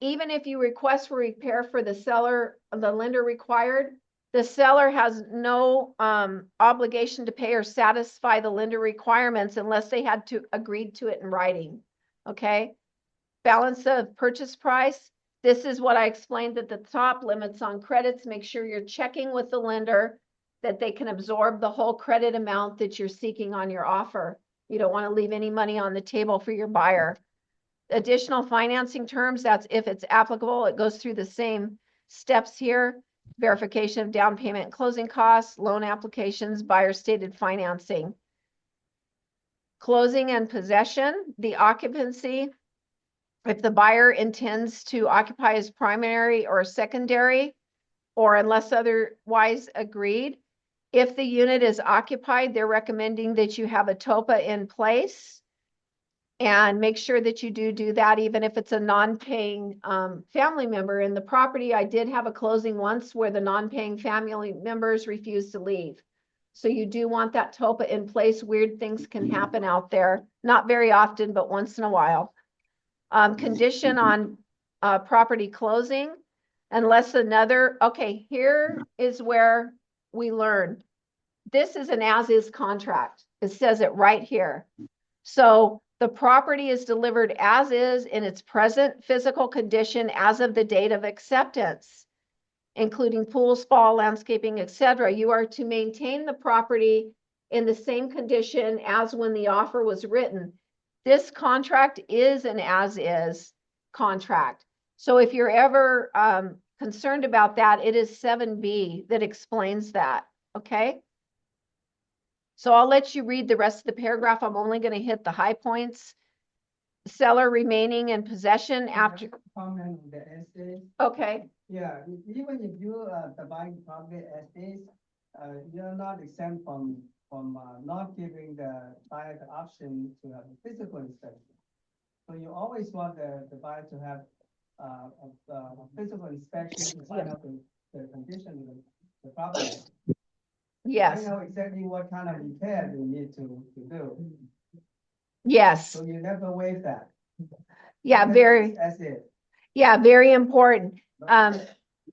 even if you request for repair for the seller, the lender required, the seller has no obligation to pay or satisfy the lender requirements unless they had to agreed to it in writing. Okay. Balance of purchase price. This is what I explained at the top, limits on credits. Make sure you're checking with the lender that they can absorb the whole credit amount that you're seeking on your offer. You don't want to leave any money on the table for your buyer. Additional financing terms, that's if it's applicable, it goes through the same steps here. Verification of down payment and closing costs, loan applications, buyer stated financing. Closing and possession, the occupancy. If the buyer intends to occupy as primary or secondary, or unless otherwise agreed, if the unit is occupied, they're recommending that you have a TOPA in place and make sure that you do that even if it's a non-paying family member in the property. I did have a closing once where the non-paying family members refused to leave. So you do want that TOPA in place. Weird things can happen out there. Not very often, but once in a while. Condition on property closing, unless another, okay, here is where we learn. This is an as-is contract. It says it right here. So the property is delivered as is in its present physical condition as of the date of acceptance, including pool, spa, landscaping, etc. You are to maintain the property in the same condition as when the offer was written. This contract is an as-is contract. So if you're ever concerned about that, it is 7B that explains that, okay? So I'll let you read the rest of the paragraph. I'm only going to hit the high points. Seller remaining in possession after. Comment on the essays. Okay. Yeah, even if you the buying property essays, you're not exempt from not giving the buyer the option to have a physical inspection. So you always want the buyer to have a physical inspection to find out the condition of the property. Yes. They know exactly what kind of repair they need to do. Yes. So you never waive that. Yeah, very. That's it. Yeah, very important.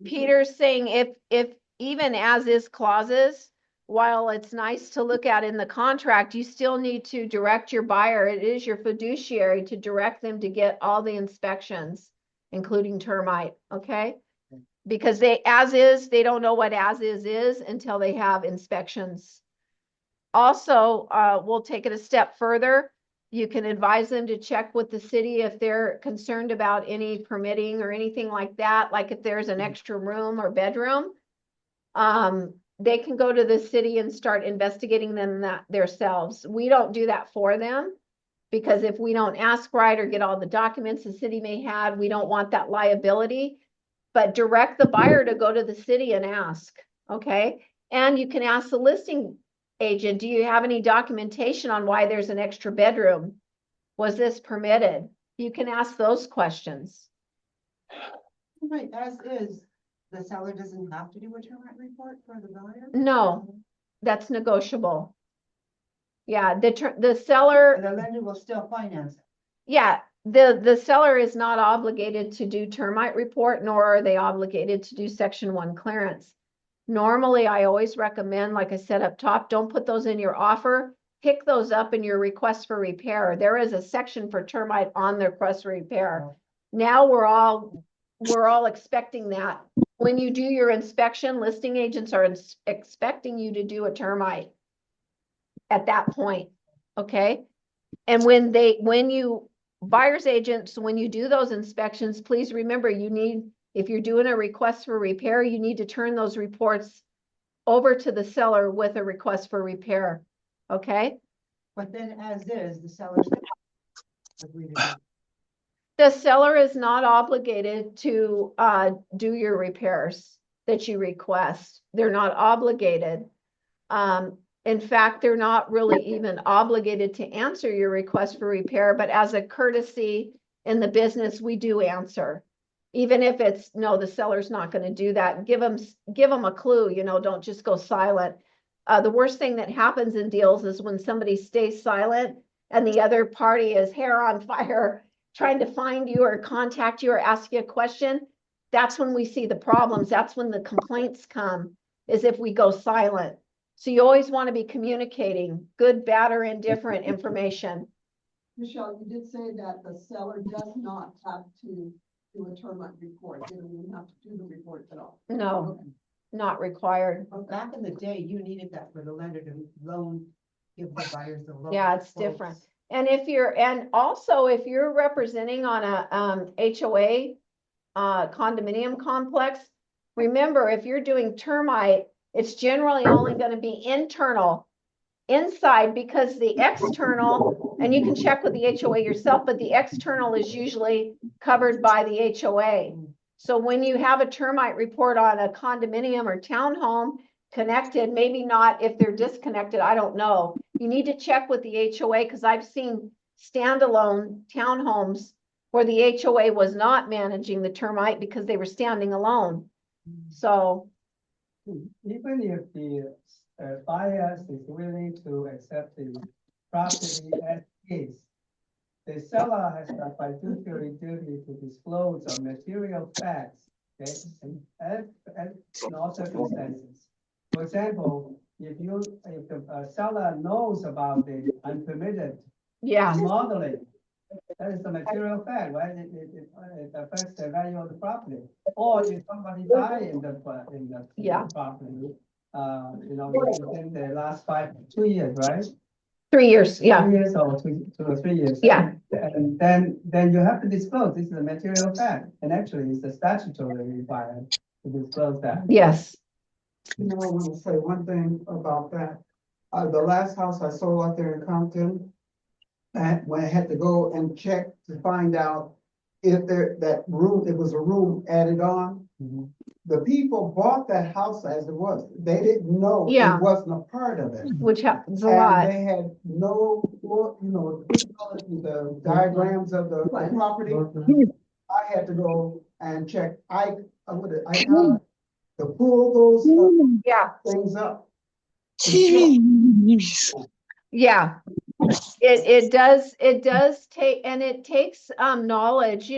Peter's saying if even as is clauses, while it's nice to look at in the contract, you still need to direct your buyer. It is your fiduciary to direct them to get all the inspections, including termite, okay? Because they don't know what as is until they have inspections. Also, we'll take it a step further. You can advise them to check with the city if they're concerned about any permitting or anything like that, like if there's an extra room or bedroom. They can go to the city and start investigating them that themselves. We don't do that for them. Because if we don't ask right or get all the documents the city may have, we don't want that liability. But direct the buyer to go to the city and ask, okay? And you can ask the listing agent, do you have any documentation on why there's an extra bedroom? Was this permitted? You can ask those questions. Right, as is, the seller doesn't have to do a termite report for the buyer? No, that's negotiable. Yeah, the seller, The lender will still finance it. yeah, the seller is not obligated to do termite report, nor are they obligated to do section 1 clearance. Normally, I always recommend, like I said up top, don't put those in your offer. Pick those up in your request for repair. There is a section for termite on the request for repair. Now we're all expecting that. When you do your inspection, listing agents are expecting you to do a termite at that point, okay? And when buyer's agents, when you do those inspections, please remember if you're doing a request for repair, you need to turn those reports over to the seller with a request for repair, okay? But then as is, the seller's agree to do. The seller is not obligated to do your repairs that you request. They're not obligated. In fact, they're not really even obligated to answer your request for repair, but as a courtesy in the business, we do answer. Even if it's, no, the seller's not going to do that. Give them a clue, don't just go silent. The worst thing that happens in deals is when somebody stays silent and the other party is hair on fire trying to find you or contact you or ask you a question. That's when we see the problems. That's when the complaints come, is if we go silent. So you always want to be communicating good, bad, or indifferent information. Michelle, you did say that the seller does not have to do a termite report. They don't even have to do the report at all. No, Okay. not required. Well, back in the day, you needed that for the lender to give the buyers the loan. Yeah, it's different. And also if you're representing on a HOA condominium complex, remember, if you're doing termite, it's generally only going to be internal. Inside, because the external, and you can check with the HOA yourself, but the external is usually covered by the HOA. So when you have a termite report on a condominium or townhome connected, maybe not if they're disconnected, I don't know. You need to check with the HOA because I've seen standalone townhomes where the HOA was not managing the termite because they were standing alone. So. Even if the buyer is willing to accept the property as is, the seller has a fiduciary duty to disclose on material facts, okay, in all circumstances. For example, if the seller knows about the unpermitted remodeling, that is the material fact, right? It affects the value of the property. Or if somebody died in the property, within the last 2 years, right? 3 years, yeah. 2 years or 2 or 3 years. Yeah. And then you have to disclose, this is a material fact, and actually it's a statutory required to disclose that. Yes. I want to say one thing about that. The last house I sold out there in Compton, when I had to go and check to find out if it was a room added on. Mhm. The people bought that house as it was. They didn't know Yeah. it wasn't a part of it. Which happens a And lot. they had no, the diagrams of the property. I had to go and check. To pull those Yeah. things up. Yeah. It does take, and it takes knowledge,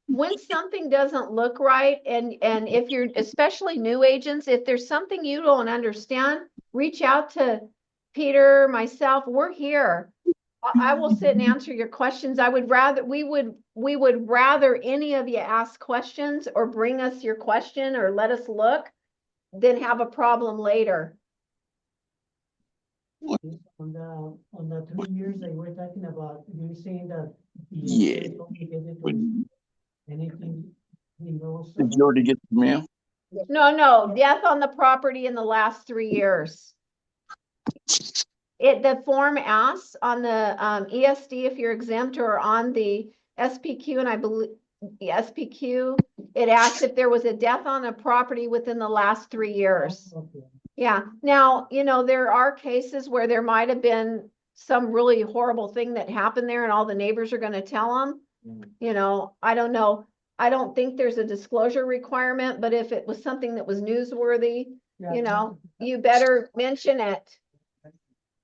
when something doesn't look right, and if you're, especially new agents, if there's something you don't understand, reach out to Peter, myself, we're here. I will sit and answer your questions. We would rather any of you ask questions or bring us your question or let us look than have a problem later. On the 3 years that we're talking about, you're saying that. the Yeah. insurance company didn't do When, anything he knows did about. you already get the mail? No, death on the property in the last 3 years. The form asks on the ESD if you're exempt, or on the SPQ, and I believe the SPQ, it asks if there was a death on a property within the last 3 years. Okay. Yeah, now, there are cases where there might have been some really horrible thing that happened there and all the neighbors are gonna tell them. I don't know. I don't think there's a disclosure requirement, but if it was something that was newsworthy, you better mention it.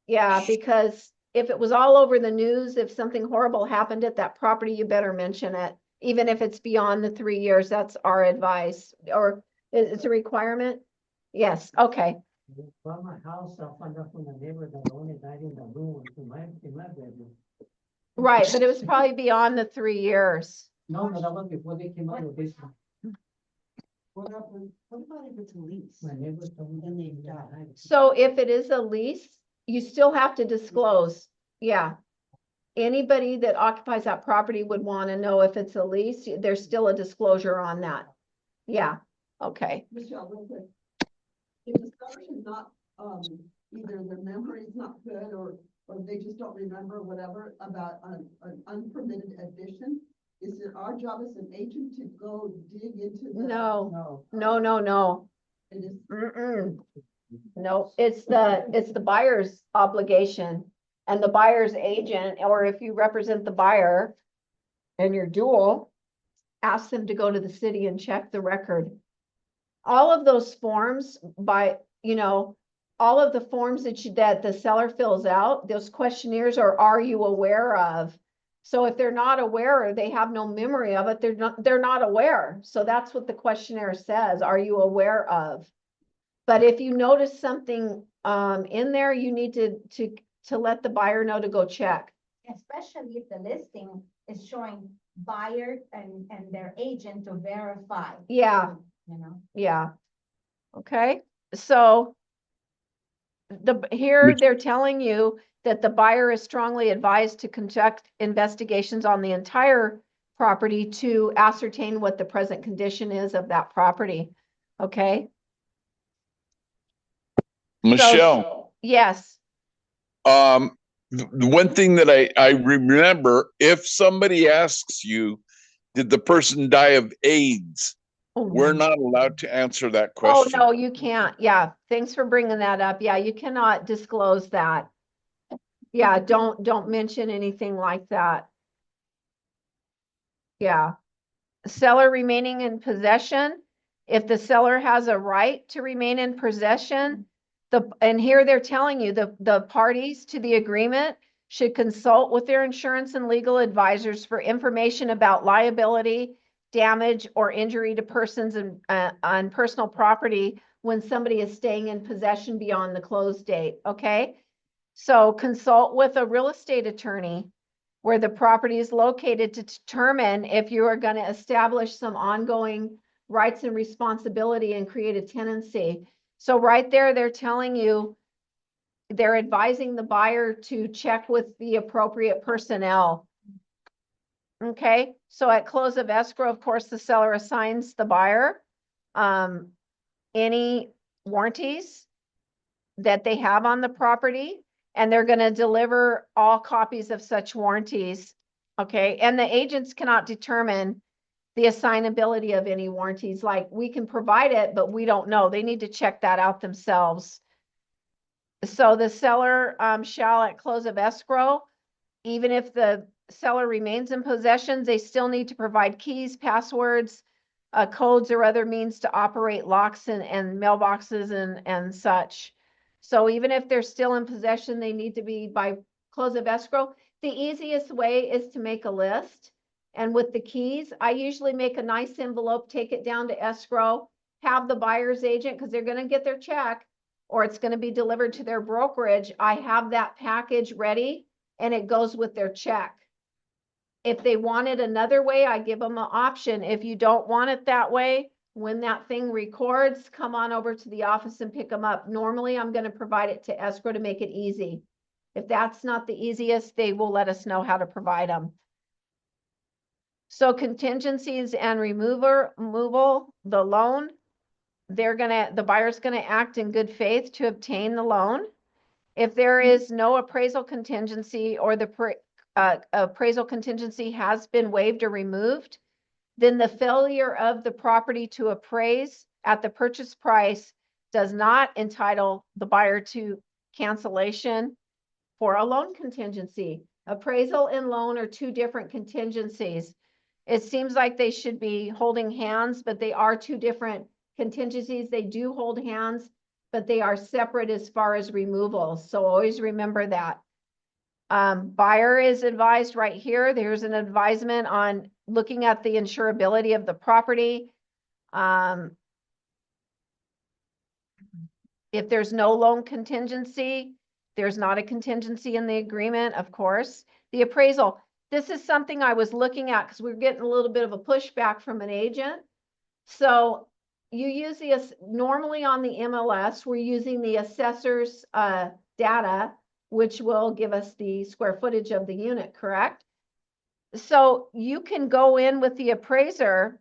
Yeah, because if it was all over the news, if something horrible happened at that property, you better mention it. Even if it's beyond the 3 years, that's our advice. Or it's a requirement? Yes, okay. From my house, I found out from the neighbor that only died in the room in my bedroom. Right, but it was probably beyond the 3 years. No, that was before they came out with this. What about if it's a lease? My neighbors told me. And they died. So if it is a lease, you still have to disclose. Yeah. Anybody that occupies that property would want to know if it's a lease. There's still a disclosure on that. Yeah, okay. Michelle, real quick. If the seller is not, either their memory is not good, or they just don't remember whatever about an unpermitted addition, is it our job as an agent to go dig into the? No, No. no. It is, No, it's the buyer's obligation, and the buyer's agent, or if you represent the buyer and you're dual, ask them to go to the city and check the record. All of those forms all of the forms that the seller fills out, those questionnaires are you aware of? So if they're not aware, or they have no memory of it, they're not aware. So that's what the questionnaire says. Are you aware of? But if you notice something in there, you need to let the buyer know to go check. Especially if the listing is showing buyer and their agent to verify. Yeah. You know, Yeah. Okay, so here they're telling you that the buyer is strongly advised to conduct investigations on the entire property to ascertain what the present condition is of that property. Okay? Michelle, Yes. the one thing that I remember, if somebody asks you, did the person die of AIDS? We're not allowed to answer that Oh, question. no, you can't. Yeah, thanks for bringing that up. Yeah, you cannot disclose that. Yeah, don't mention anything like that. Yeah. Seller remaining in possession. If the seller has a right to remain in possession, and here they're telling you the parties to the agreement should consult with their insurance and legal advisors for information about liability, damage, or injury to persons on personal property when somebody is staying in possession beyond the close date. Okay, so consult with a real estate attorney where the property is located to determine if you are going to establish some ongoing rights and responsibility and create a tenancy. So right there, they're telling you, they're advising the buyer to check with the appropriate personnel. Okay, so at close of escrow, of course, the seller assigns the buyer any warranties that they have on the property, and they're going to deliver all copies of such warranties. Okay, and the agents cannot determine the assignability of any warranties. Like, we can provide it, but we don't know. They need to check that out themselves. So the seller shall, at close of escrow, even if the seller remains in possession, they still need to provide keys, passwords, codes, or other means to operate locks and mailboxes and such. So even if they're still in possession, they need to be by close of escrow. The easiest way is to make a list. And with the keys, I usually make a nice envelope, take it down to escrow, have the buyer's agent, because they're going to get their check, or it's going to be delivered to their brokerage. I have that package ready, and it goes with their check. If they want it another way, I give them an option. If you don't want it that way, When that thing records, come on over to the office and pick them up. Normally, I'm going to provide it to escrow to make it easy. If that's not the easiest, they will let us know how to provide them. So contingencies and removal, the loan, the buyer's gonna act in good faith to obtain the loan. If there is no appraisal contingency or the appraisal contingency has been waived or removed, then the failure of the property to appraise at the purchase price does not entitle the buyer to cancellation for a loan contingency. Appraisal and loan are two different contingencies. It seems like they should be holding hands, but they are two different contingencies. They do hold hands, but they are separate as far as removal. So always remember that. Buyer is advised right here. There's an advisement on looking at the insurability of the property. If there's no loan contingency, there's not a contingency in the agreement, of course. The appraisal, this is something I was looking at because we're getting a little bit of a pushback from an agent. So you use normally on the MLS, we're using the assessor's data, which will give us the square footage of the unit, correct? So you can go in with the appraiser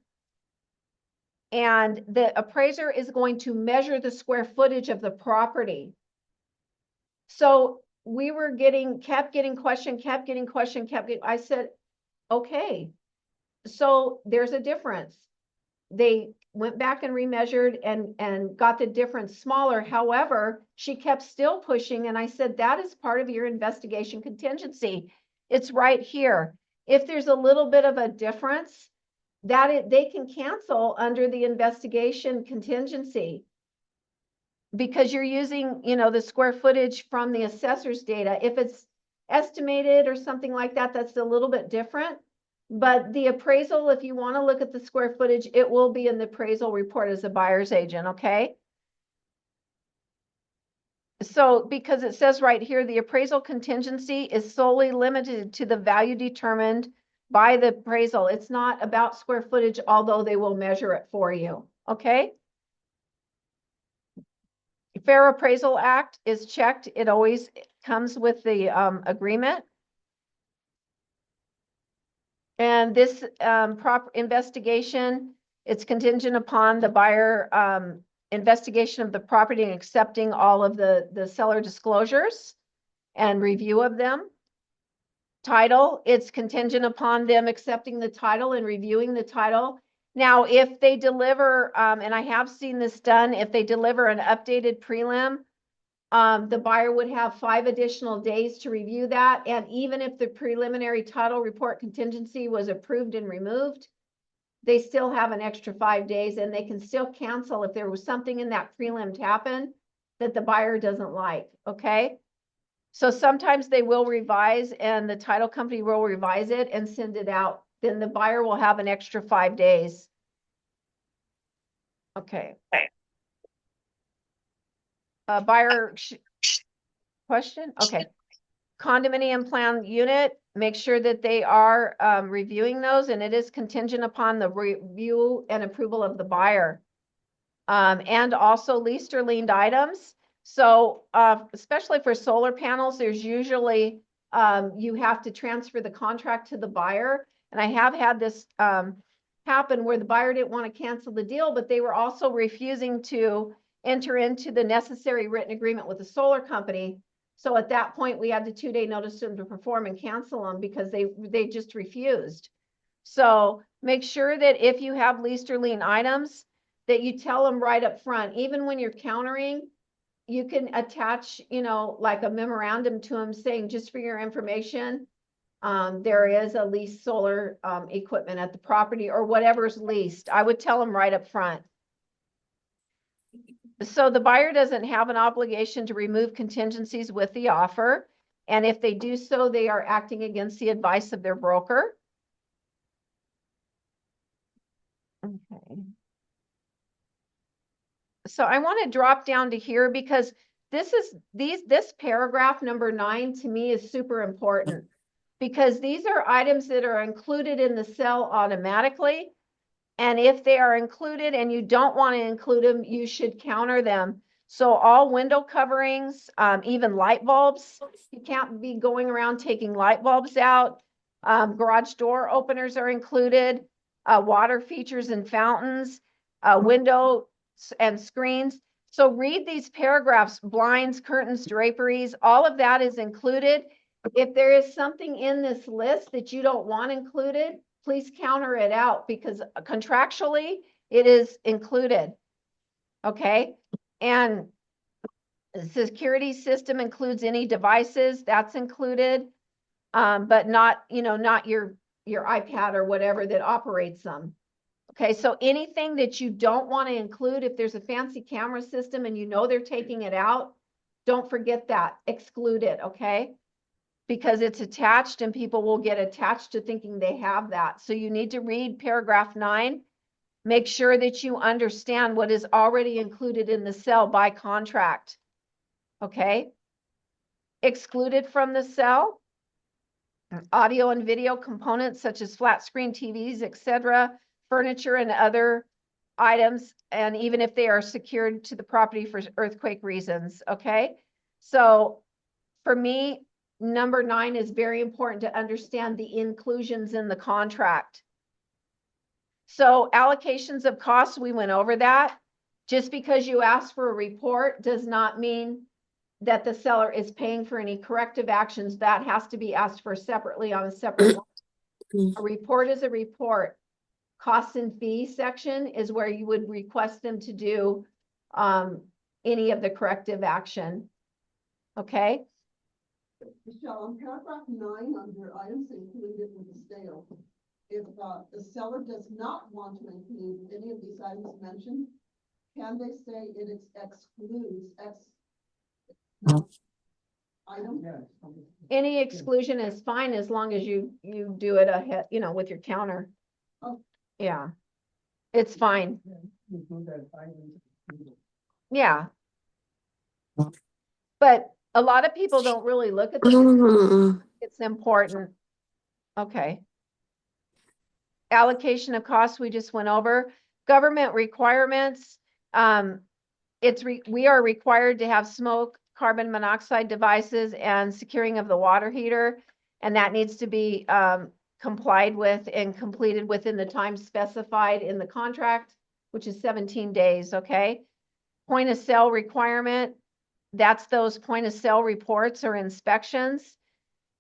and the appraiser is going to measure the square footage of the property. So we were kept getting question. I said, okay, so there's a difference. They went back and remeasured and got the difference smaller. However, she kept still pushing. And I said, that is part of your investigation contingency. It's right here. If there's a little bit of a difference, they can cancel under the investigation contingency. Because you're using, the square footage from the assessor's data. If it's estimated or something like that, that's a little bit different. But the appraisal, if you want to look at the square footage, it will be in the appraisal report as a buyer's agent, okay? So because it says right here, the appraisal contingency is solely limited to the value determined by the appraisal. It's not about square footage, although they will measure it for you, okay? Fair Appraisal Act is checked. It always comes with the agreement. And this proper investigation, it's contingent upon the buyer investigation of the property and accepting all of the seller disclosures and review of them. Title, it's contingent upon them accepting the title and reviewing the title. Now, if they deliver, and I have seen this done, if they deliver an updated prelim, the buyer would have 5 additional days to review that. And even if the preliminary title report contingency was approved and removed, they still have an extra 5 days and they can still cancel if there was something in that prelim to happen that the buyer doesn't like, okay? So sometimes they will revise and the title company will revise it and send it out. Then the buyer will have an extra 5 days. Okay. Buyer question? Okay. Condominium plan unit, make sure that they are reviewing those, and it is contingent upon the review and approval of the buyer. And also leased or liened items. So especially for solar panels, there's usually you have to transfer the contract to the buyer. And I have had this happen where the buyer didn't want to cancel the deal, but they were also refusing to enter into the necessary written agreement with the solar company. So at that point, we had the 2-day notice to them to perform and cancel them because they just refused. So make sure that if you have leased or lien items, that you tell them right up front. Even when you're countering, you can attach, like a memorandum to them saying, just for your information, there is a leased solar equipment at the property or whatever's leased. I would tell them right up front. So the buyer doesn't have an obligation to remove contingencies with the offer. And if they do so, they are acting against the advice of their broker. Okay. So I want to drop down to here because this paragraph number 9 to me is super important because these are items that are included in the sale automatically. And if they are included and you don't want to include them, you should counter them. So all window coverings, even light bulbs, you can't be going around taking light bulbs out. Garage door openers are included, water features and fountains, windows and screens. So read these paragraphs, blinds, curtains, draperies, all of that is included. If there is something in this list that you don't want included, please counter it out because contractually it is included. Okay. And the security system includes any devices that's included, but not, not your iPad or whatever that operates them. Okay. So anything that you don't want to include, if there's a fancy camera system and they're taking it out, don't forget that, exclude it. Okay. Because it's attached and people will get attached to thinking they have that. So you need to read paragraph 9. Make sure that you understand what is already included in the cell by contract. Okay. Excluded from the cell, audio and video components such as flat screen TVs, etc., furniture and other items, and even if they are secured to the property for earthquake reasons. Okay. So for me, number 9 is very important to understand the inclusions in the contract. So allocations of costs, we went over that. Just because you ask for a report does not mean that the seller is paying for any corrective actions. That has to be asked for separately on a separate line. A report is a report. Costs and fees section is where you would request them to do any of the corrective action. Okay. Michelle, on paragraph 9, under items included with the sale, if the seller does not want to include any of these items mentioned, can they say it excludes item? Yeah. Any exclusion is fine as long as you do it ahead, with your counter. Oh. Yeah, it's fine. You do that items. Yeah. But a lot of people don't really look at this. It's important. Okay. Allocation of costs we just went over. Government requirements. We are required to have smoke, carbon monoxide devices, and securing of the water heater, and that needs to be complied with and completed within the time specified in the contract, which is 17 days. Okay. Point of sale requirement. That's those point of sale reports or inspections.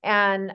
And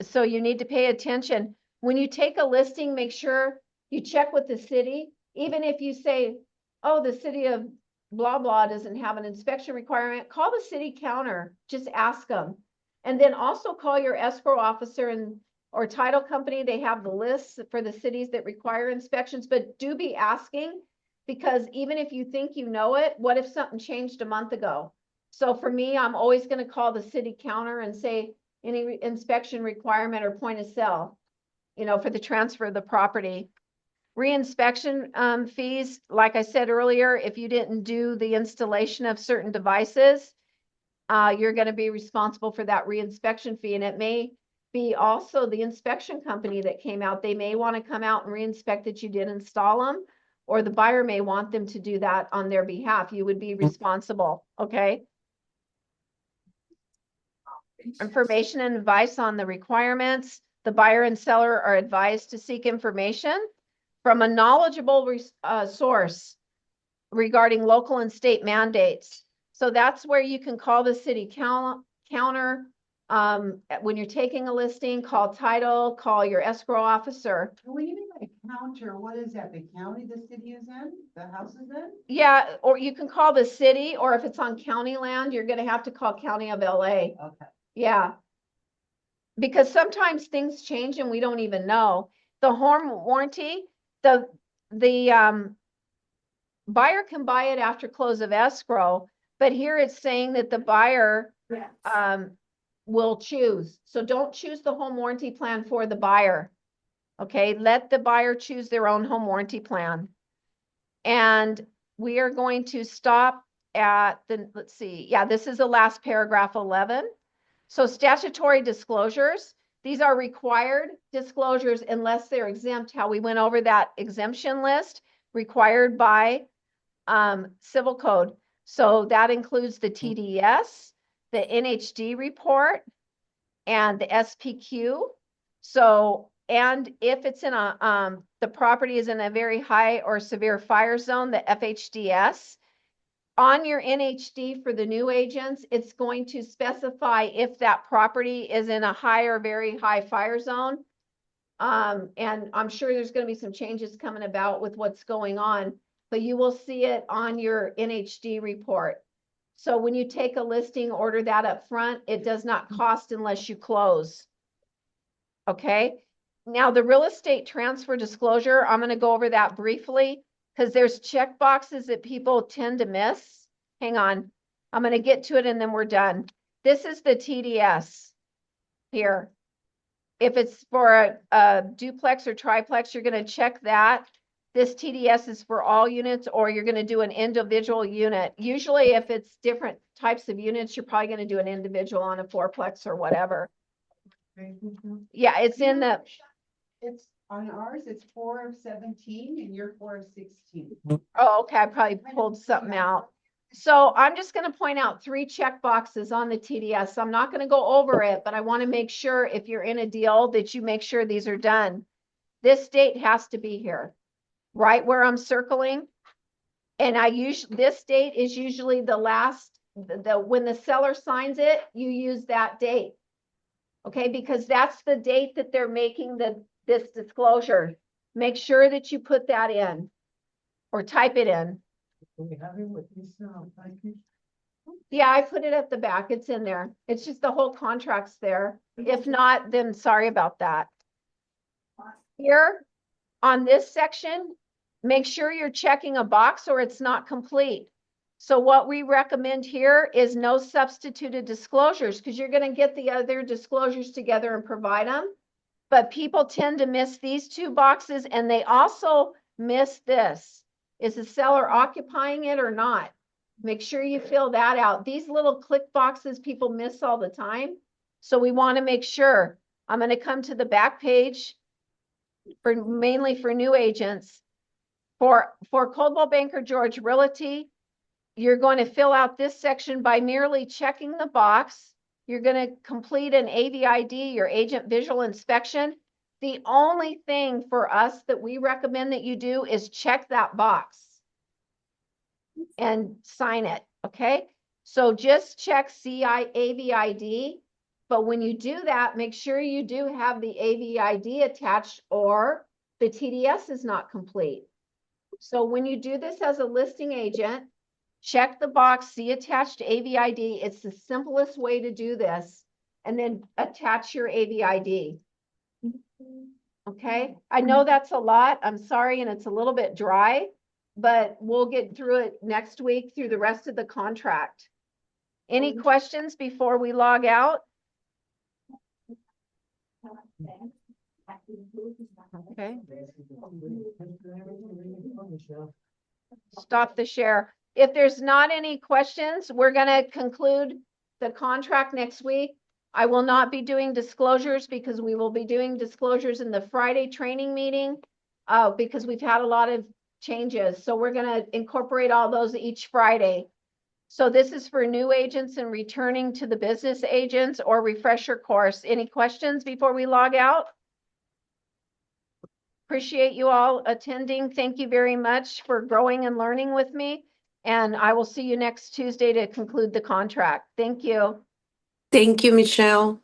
so you need to pay attention. When you take a listing, make sure you check with the city. Even if you say, oh, the city of blah, blah doesn't have an inspection requirement, call the city counter, just ask them. And then also call your escrow officer or title company. They have the lists for the cities that require inspections, but do be asking. Because even if you think you know it, what if something changed a month ago? So for me, I'm always going to call the city counter and say any inspection requirement or point of sale, for the transfer of the property. Reinspection fees, like I said earlier, if you didn't do the installation of certain devices, you're going to be responsible for that reinspection fee. And it may be also the inspection company that came out. They may want to come out and reinspect that you did install them. Or the buyer may want them to do that on their behalf. You would be responsible, okay? Information and advice on the requirements. The buyer and seller are advised to seek information from a knowledgeable source regarding local and state mandates. So that's where you can call the city counter. When you're taking a listing, call title, call your escrow officer. When you mean like counter, what is that? The county the city is in? The house is in? Yeah, or you can call the city, or if it's on county land, you're going to have to call County of LA. Okay. Yeah. Because sometimes things change and we don't even know. The home warranty, the buyer can buy it after close of escrow, but here it's saying that the buyer will choose. So don't choose the home warranty plan for the buyer. Okay, let the buyer choose their own home warranty plan. And we are going to stop at let's see. Yeah, this is the last paragraph 11. So statutory disclosures. These are required disclosures unless they're exempt, how we went over that exemption list required by civil code. So that includes the TDS, the NHD report, and the SPQ. So, and if it's in a, the property is in a very high or severe fire zone, the FHDS, on your NHD for the new agents, it's going to specify if that property is in a high or very high fire zone. And I'm sure there's going to be some changes coming about with what's going on, but you will see it on your NHD report. So when you take a listing, order that up front. It does not cost unless you close. Okay. Now the real estate transfer disclosure, I'm going to go over that briefly because there's check boxes that people tend to miss. Hang on. I'm going to get to it and then we're done. This is the TDS here. If it's for a duplex or triplex, you're going to check that. This TDS is for all units, or you're going to do an individual unit. Usually if it's different types of units, you're probably going to do an individual on a fourplex or whatever. Yeah, it's in the, It's on ours, it's 4 of 17 and you're 4 of 16. oh, okay, I probably pulled something out. So I'm just going to point out 3 check boxes on the TDS. I'm not going to go over it, but I want to make sure if you're in a deal that you make sure these are done. This date has to be here, right where I'm circling. And this date is usually the last, when the seller signs it, you use that date. Okay, because that's the date that they're making this disclosure. Make sure that you put that in or type it in. Do we have it with this package? Yeah, I put it at the back. It's in there. It's just the whole contract's there. If not, then sorry about that. Here on this section, make sure you're checking a box or it's not complete. So what we recommend here is no substituted disclosures because you're going to get the other disclosures together and provide them. But people tend to miss these 2 boxes and they also miss this. Is the seller occupying it or not? Make sure you fill that out. These little click boxes people miss all the time. So we want to make sure. I'm going to come to the back page for mainly for new agents. For Coldwell Banker George Realty, you're going to fill out this section by merely checking the box. You're going to complete an AVID, your agent visual inspection. The only thing for us that we recommend that you do is check that box and sign it, okay? So just check AVID, but when you do that, make sure you do have the AVID attached or the TDS is not complete. So when you do this as a listing agent, check the box, see attached AVID. It's the simplest way to do this. And then attach your AVID. Okay, I know that's a lot. I'm sorry, and it's a little bit dry, but we'll get through it next week through the rest of the contract. Any questions before we log out? Okay. Stop the share. If there's not any questions, we're going to conclude the contract next week. I will not be doing disclosures because we will be doing disclosures in the Friday training meeting because we've had a lot of changes. So we're going to incorporate all those each Friday. So this is for new agents and returning to the business agents or refresher course. Any questions before we log out? Appreciate you all attending. Thank you very much for growing and learning with me. And I will see you next Tuesday to conclude the contract. Thank you. Thank you, Michelle.